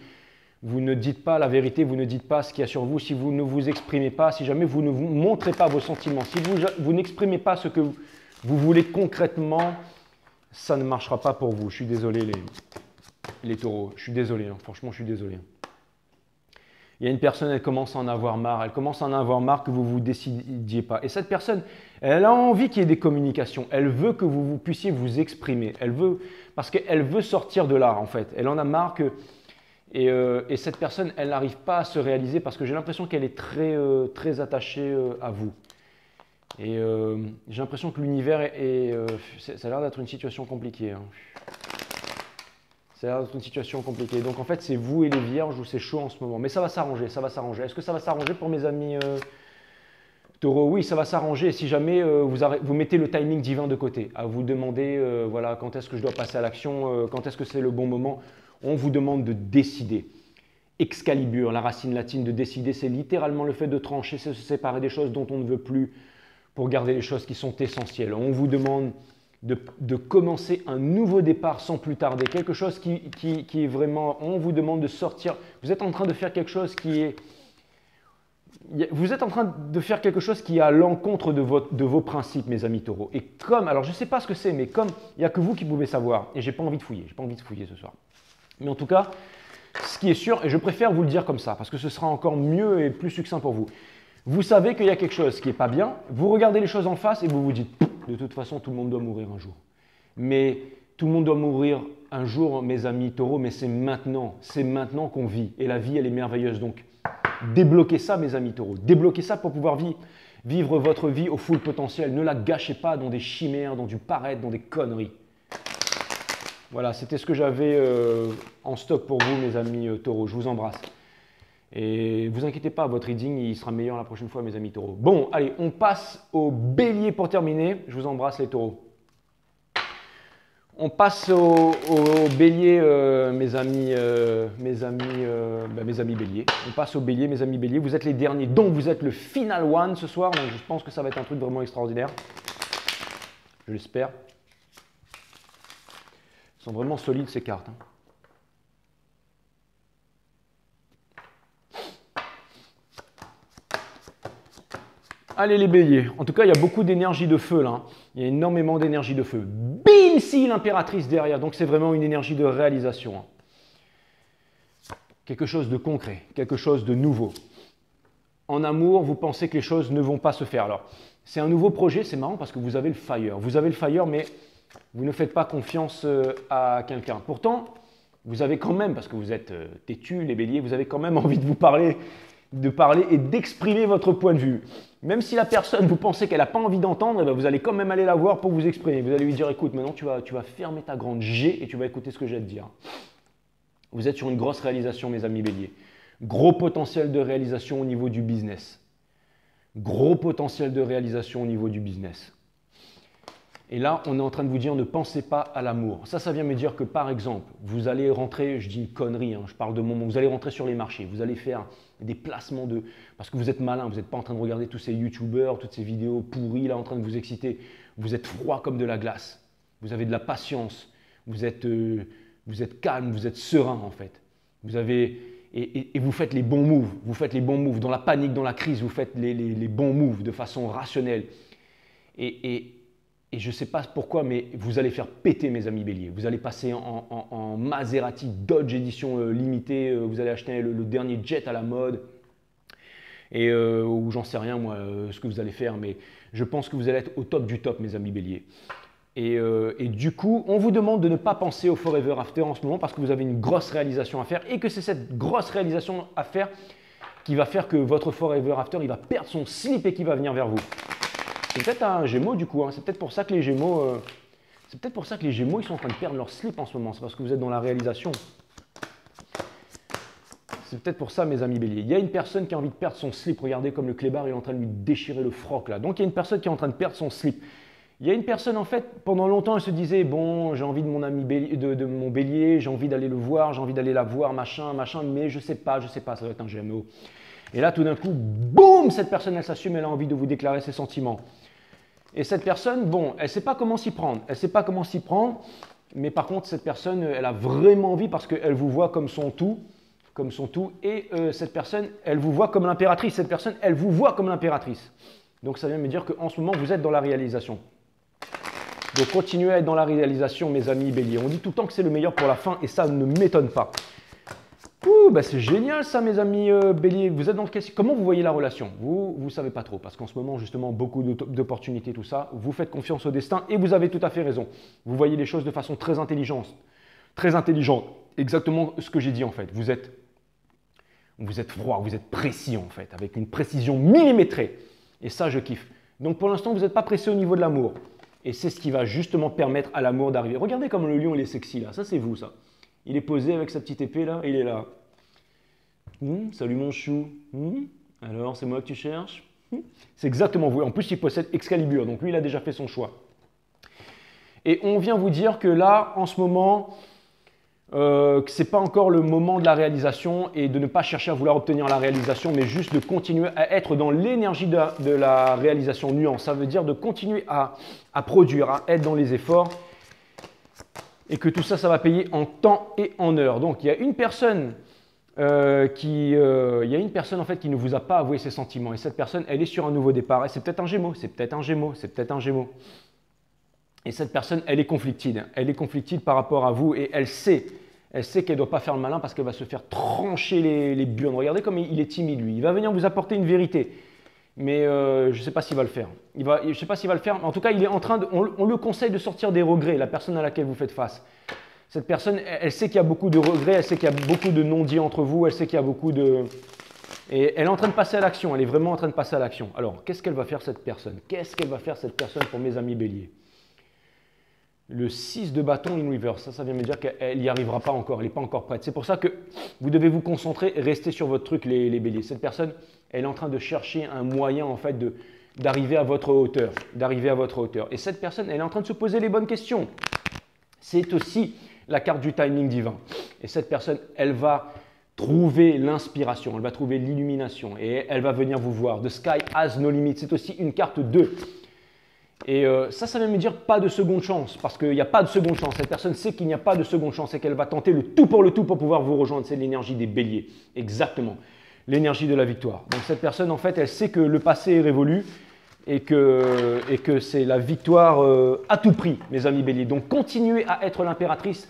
ne dites pas la vérité, vous ne dites pas ce qu'il y a sur vous, si vous ne vous exprimez pas, si jamais vous ne vous montrez pas vos sentiments, si vous n'exprimez pas ce que vous voulez concrètement, ça ne marchera pas pour vous. Je suis désolé les taureaux, je suis désolé, hein. Franchement je suis désolé. Il y a une personne, elle commence à en avoir marre, que vous ne vous décidiez pas. Et cette personne, elle a envie qu'il y ait des communications, elle veut que vous puissiez vous exprimer, parce qu'elle veut sortir de là en fait. Elle en a marre et cette personne, elle n'arrive pas à se réaliser parce que j'ai l'impression qu'elle est très attachée à vous. Et j'ai l'impression que l'univers ça a l'air d'être une situation compliquée. Hein. Ça a l'air d'être une situation compliquée. Donc en fait, c'est vous et les vierges où c'est chaud en ce moment. Mais ça va s'arranger, ça va s'arranger. Est-ce que ça va s'arranger pour mes amis taureaux? Oui, ça va s'arranger si jamais vous mettez le timing divin de côté. À vous demander, voilà, quand est-ce que je dois passer à l'action, quand est-ce que c'est le bon moment. On vous demande de décider. Excalibur, la racine latine de décider, c'est littéralement le fait de trancher, c'est se séparer des choses dont on ne veut plus pour garder les choses qui sont essentielles. On vous demande de commencer un nouveau départ sans plus tarder, quelque chose qui est vraiment, on vous demande de sortir, vous êtes en train de faire quelque chose qui est, vous êtes en train de faire quelque chose qui est à l'encontre de vos principes, mes amis taureaux. Et comme, alors je ne sais pas ce que c'est, mais comme il n'y a que vous qui pouvez savoir, et j'ai pas envie de fouiller, ce soir. Mais en tout cas, ce qui est sûr, et je préfère vous le dire comme ça, parce que ce sera encore mieux et plus succinct pour vous. Vous savez qu'il y a quelque chose qui n'est pas bien, vous regardez les choses en face et vous vous dites, de toute façon, tout le monde doit mourir un jour. Mais tout le monde doit mourir un jour, mes amis taureaux, mais c'est maintenant qu'on vit. Et la vie, elle est merveilleuse. Donc, débloquez ça, mes amis taureaux. Débloquez ça pour pouvoir vivre votre vie au full potentiel. Ne la gâchez pas dans des chimères, dans du paraître, dans des conneries. Voilà, c'était ce que j'avais en stock pour vous, mes amis taureaux. Je vous embrasse. Et vous inquiétez pas, votre reading, il sera meilleur la prochaine fois, mes amis taureaux. Bon, allez, on passe au bélier pour terminer. Je vous embrasse, les taureaux. On passe au bélier, mes amis béliers. On passe au bélier, mes amis béliers. Vous êtes les derniers, donc vous êtes le final one ce soir. Donc je pense que ça va être un truc vraiment extraordinaire. Je l'espère. Elles sont vraiment solides, ces cartes. Hein. Allez les béliers, en tout cas il y a beaucoup d'énergie de feu là, il y a énormément d'énergie de feu. Bim, si l'impératrice derrière, donc c'est vraiment une énergie de réalisation. quelque chose de concret, quelque chose de nouveau. En amour, vous pensez que les choses ne vont pas se faire. Alors, c'est un nouveau projet, c'est marrant parce que vous avez le fire. Vous avez le fire, mais vous ne faites pas confiance à quelqu'un. Pourtant, vous avez quand même, parce que vous êtes têtus, les béliers, vous avez quand même envie de parler et d'exprimer votre point de vue. Même si la personne, vous pensez qu'elle n'a pas envie d'entendre, vous allez quand même aller la voir pour vous exprimer. Vous allez lui dire, écoute, maintenant tu vas fermer ta grande G et tu vas écouter ce que j'ai à te dire. Vous êtes sur une grosse réalisation, mes amis béliers. Gros potentiel de réalisation au niveau du business. Gros potentiel de réalisation au niveau du business. Et là, on est en train de vous dire, ne pensez pas à l'amour. Ça vient me dire que, par exemple, vous allez rentrer, je dis une connerie, je parle de mon monde, vous allez rentrer sur les marchés, vous allez faire des placements de... Parce que vous êtes malin, vous n'êtes pas en train de regarder tous ces youtubeurs, toutes ces vidéos pourries, là, en train de vous exciter. Vous êtes froid comme de la glace. Vous avez de la patience. Vous êtes calme, vous êtes serein, en fait. Vous avez... Et vous faites les bons moves. Vous faites les bons moves. Dans la panique, dans la crise, vous faites les bons moves de façon rationnelle. Et je ne sais pas pourquoi, mais vous allez faire péter, mes amis béliers. Vous allez passer en Maserati Dodge édition limitée. Vous allez acheter le dernier jet à la mode. Ou j'en sais rien, moi, ce que vous allez faire. Mais je pense que vous allez être au top du top, mes amis béliers. Et du coup, on vous demande de ne pas penser au Forever After en ce moment parce que vous avez une grosse réalisation à faire et que c'est cette grosse réalisation à faire qui va faire que votre Forever After, il va perdre son slip et qui va venir vers vous. C'est peut-être un Gémeaux du coup, c'est peut-être pour ça que les Gémeaux, ils sont en train de perdre leur slip en ce moment, c'est parce que vous êtes dans la réalisation. C'est peut-être pour ça, mes amis béliers. Il y a une personne qui a envie de perdre son slip, regardez comme le clébard il est en train de lui déchirer le froc là. Donc il y a une personne qui est en train de perdre son slip. Il y a une personne, en fait, pendant longtemps, elle se disait, bon, j'ai envie de mon ami bélier, de mon bélier, j'ai envie d'aller le voir, j'ai envie d'aller la voir, machin, mais je sais pas, ça doit être un Gémeaux. Et là, tout d'un coup, boum, cette personne, elle s'assume, elle a envie de vous déclarer ses sentiments. Et cette personne, bon, elle ne sait pas comment s'y prendre, mais par contre, cette personne, elle a vraiment envie parce qu'elle vous voit comme son tout, et cette personne, elle vous voit comme l'impératrice, Donc, ça vient me dire qu'en ce moment, vous êtes dans la réalisation. Donc, continuez à être dans la réalisation, mes amis béliers. On dit tout le temps que c'est le meilleur pour la fin et ça ne m'étonne pas. C'est génial ça, mes amis béliers. Vous êtes dans le... Comment vous voyez la relation? Vous ne savez pas trop parce qu'en ce moment, justement, beaucoup d'opportunités, tout ça. Vous faites confiance au destin et vous avez tout à fait raison. Vous voyez les choses de façon très intelligente. Très intelligente. Exactement ce que j'ai dit en fait. Vous êtes froid, vous êtes précis en fait, avec une précision millimétrée. Et ça, je kiffe. Donc pour l'instant, vous n'êtes pas pressé au niveau de l'amour. Et c'est ce qui va justement permettre à l'amour d'arriver. Regardez comme le lion, il est sexy là. Ça, c'est vous, ça. Il est posé avec sa petite épée là, et il est là. Salut mon chou. Alors, c'est moi que tu cherches? C'est exactement vous. En plus, il possède Excalibur. Donc lui, il a déjà fait son choix. Et on vient vous dire que là, en ce moment, que ce n'est pas encore le moment de la réalisation et de ne pas chercher à vouloir obtenir la réalisation, mais juste de continuer à être dans l'énergie de la réalisation nuance. Ça veut dire de continuer à produire, à être dans les efforts et que tout ça, ça va payer en temps et en heure. Donc, il y a une personne en fait, qui ne vous a pas avoué ses sentiments et cette personne, elle est sur un nouveau départ. Et c'est peut-être un Gémeaux, Et cette personne, elle est conflictive. Elle est conflictive par rapport à vous et elle sait qu'elle ne doit pas faire le malin parce qu'elle va se faire trancher les burnes. Regardez comme il est timide, lui. Il va venir vous apporter une vérité. Mais je ne sais pas s'il va le faire. Je ne sais pas s'il va le faire. En tout cas, il est en train de, on le conseille de sortir des regrets, la personne à laquelle vous faites face. Cette personne, elle sait qu'il y a beaucoup de regrets, elle sait qu'il y a beaucoup de non-dits entre vous, elle sait qu'il y a beaucoup de... Et elle est en train de passer à l'action, elle est vraiment en train de passer à l'action. Alors, qu'est-ce qu'elle va faire cette personne? Qu'est-ce qu'elle va faire cette personne pour mes amis béliers? Le 6 de bâton in reverse, ça vient me dire qu'elle n'y arrivera pas encore, elle n'est pas encore prête. C'est pour ça que vous devez vous concentrer et rester sur votre truc, les béliers. Cette personne, elle est en train de chercher un moyen en fait d'arriver à votre hauteur, Et cette personne, elle est en train de se poser les bonnes questions. C'est aussi la carte du timing divin. Et cette personne, elle va trouver l'inspiration, elle va trouver l'illumination et elle va venir vous voir. The sky has no limit. C'est aussi une carte 2. Et ça vient me dire pas de seconde chance, parce qu'il n'y a pas de seconde chance. Cette personne sait qu'il n'y a pas de seconde chance et qu'elle va tenter le tout pour pouvoir vous rejoindre. C'est l'énergie des béliers, exactement, l'énergie de la victoire. Donc cette personne, en fait, elle sait que le passé est révolu et que c'est la victoire à tout prix, mes amis béliers. Donc continuez à être l'impératrice,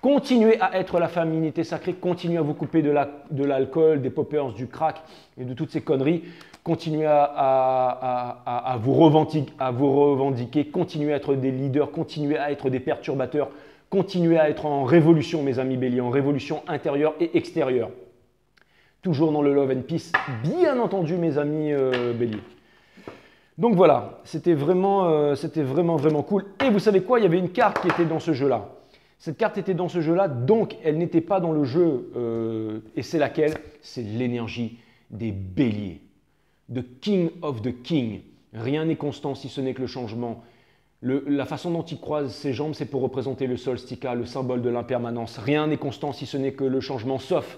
Continuez à être la féminité sacrée, continuez à vous couper de l'alcool, des poppers, du crack et de toutes ces conneries. Continuez à vous revendiquer, continuez à être des leaders, continuez à être des perturbateurs, continuez à être en révolution, mes amis béliers, en révolution intérieure et extérieure. Toujours dans le love and peace, bien entendu, mes amis béliers. Donc voilà, c'était vraiment cool. Et vous savez quoi, il y avait une carte qui était dans ce jeu-là. Cette carte était dans ce jeu-là, donc elle n'était pas dans le jeu. Et c'est laquelle? C'est l'énergie des béliers. The King of the King. Rien n'est constant si ce n'est que le changement. La façon dont il croise ses jambes, c'est pour représenter le solstica, le symbole de l'impermanence. Rien n'est constant si ce n'est que le changement, sauf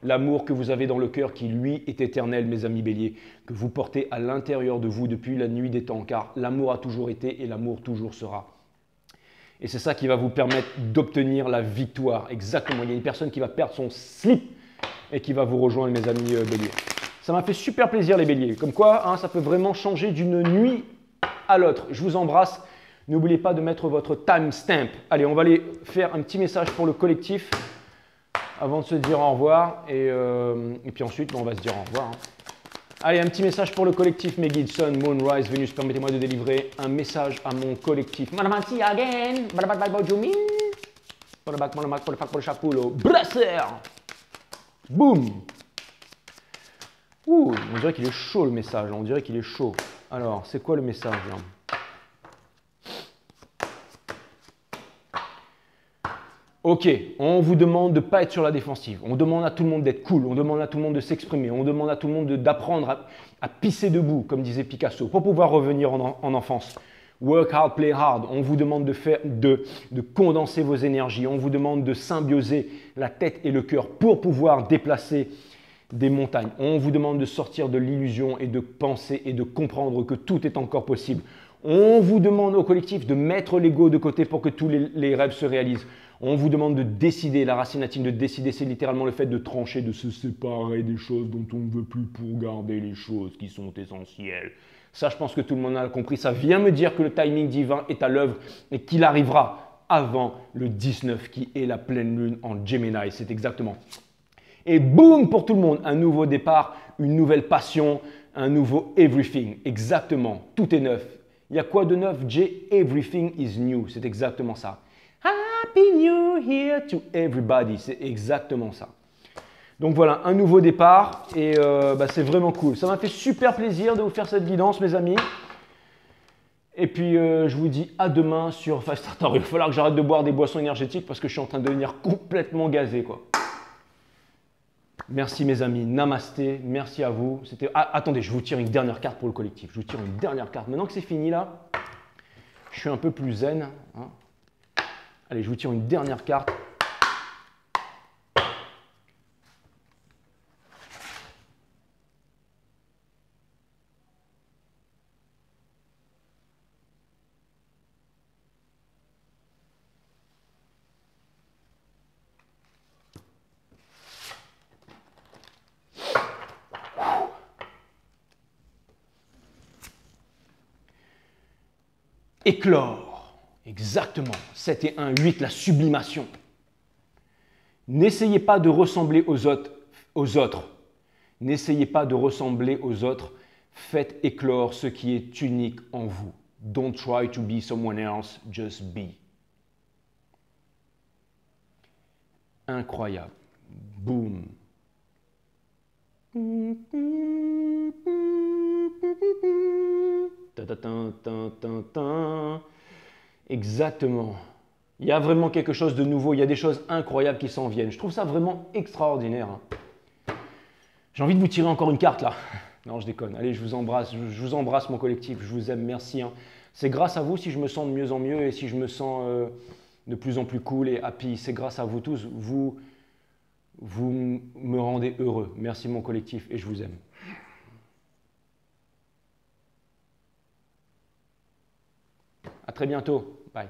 l'amour que vous avez dans le cœur qui, lui, est éternel, mes amis béliers, que vous portez à l'intérieur de vous depuis la nuit des temps, car l'amour a toujours été et l'amour toujours sera. Et c'est ça qui va vous permettre d'obtenir la victoire. Exactement, il y a une personne qui va perdre son slip et qui va vous rejoindre, mes amis béliers. Ça m'a fait super plaisir, les béliers. Comme quoi, hein, ça peut vraiment changer d'une nuit à l'autre. Je vous embrasse. N'oubliez pas de mettre votre timestamp. Allez, on va aller faire un petit message pour le collectif avant de se dire au revoir. Et puis ensuite, on va se dire au revoir. Hein. Allez, un petit message pour le collectif, mes guides, Sun, Moon, Rise, Venus. Permettez-moi de délivrer un message à mon collectif. Boum. Ouh, on dirait qu'il est chaud le message, on dirait qu'il est chaud. Alors, c'est quoi le message là? Ok, on vous demande de ne pas être sur la défensive. On demande à tout le monde d'être cool. On demande à tout le monde de s'exprimer. On demande à tout le monde d'apprendre à pisser debout, comme disait Picasso, pour pouvoir revenir en enfance. Work hard, play hard. On vous demande de condenser vos énergies. On vous demande de symbioser la tête et le cœur pour pouvoir déplacer des montagnes. On vous demande de sortir de l'illusion et de penser et de comprendre que tout est encore possible. On vous demande au collectif de mettre l'ego de côté pour que tous les rêves se réalisent. On vous demande de décider, la racine latine de décider, c'est littéralement le fait de trancher, de se séparer des choses dont on ne veut plus pour garder les choses qui sont essentielles. Ça, je pense que tout le monde a compris. Ça vient me dire que le timing divin est à l'œuvre et qu'il arrivera avant le 19 qui est la pleine lune en Gemini. C'est exactement. Et boum pour tout le monde, un nouveau départ, une nouvelle passion, un nouveau everything. Exactement, tout est neuf. Il y a quoi de neuf, Jay? Everything is new. C'est exactement ça. Happy New Year to everybody. C'est exactement ça. Donc voilà, un nouveau départ et c'est vraiment cool. Ça m'a fait super plaisir de vous faire cette guidance, mes amis. Et puis, je vous dis à demain sur Fast Starter. Il va falloir que j'arrête de boire des boissons énergétiques parce que je suis en train de devenir complètement gazé, quoi. Merci mes amis, namasté, merci à vous. Attendez, je vous tire une dernière carte pour le collectif. Je vous tire une dernière carte. Maintenant que c'est fini là, je suis un peu plus zen. Hein. Allez, je vous tire une dernière carte. Éclore, exactement, 7 et 1, 8, la sublimation. N'essayez pas de ressembler aux autres. N'essayez pas de ressembler aux autres. Faites éclore ce qui est unique en vous. Don't try to be someone else, just be. Incroyable. Boum. Exactement. Il y a vraiment quelque chose de nouveau, il y a des choses incroyables qui s'en viennent. Je trouve ça vraiment extraordinaire. Hein. J'ai envie de vous tirer encore une carte là. Non, je déconne. Allez, je vous embrasse mon collectif, je vous aime, merci. Hein. C'est grâce à vous si je me sens de mieux en mieux et si je me sens de plus en plus cool et happy. C'est grâce à vous tous. Vous me rendez heureux. Merci mon collectif et je vous aime. À très bientôt. Bye.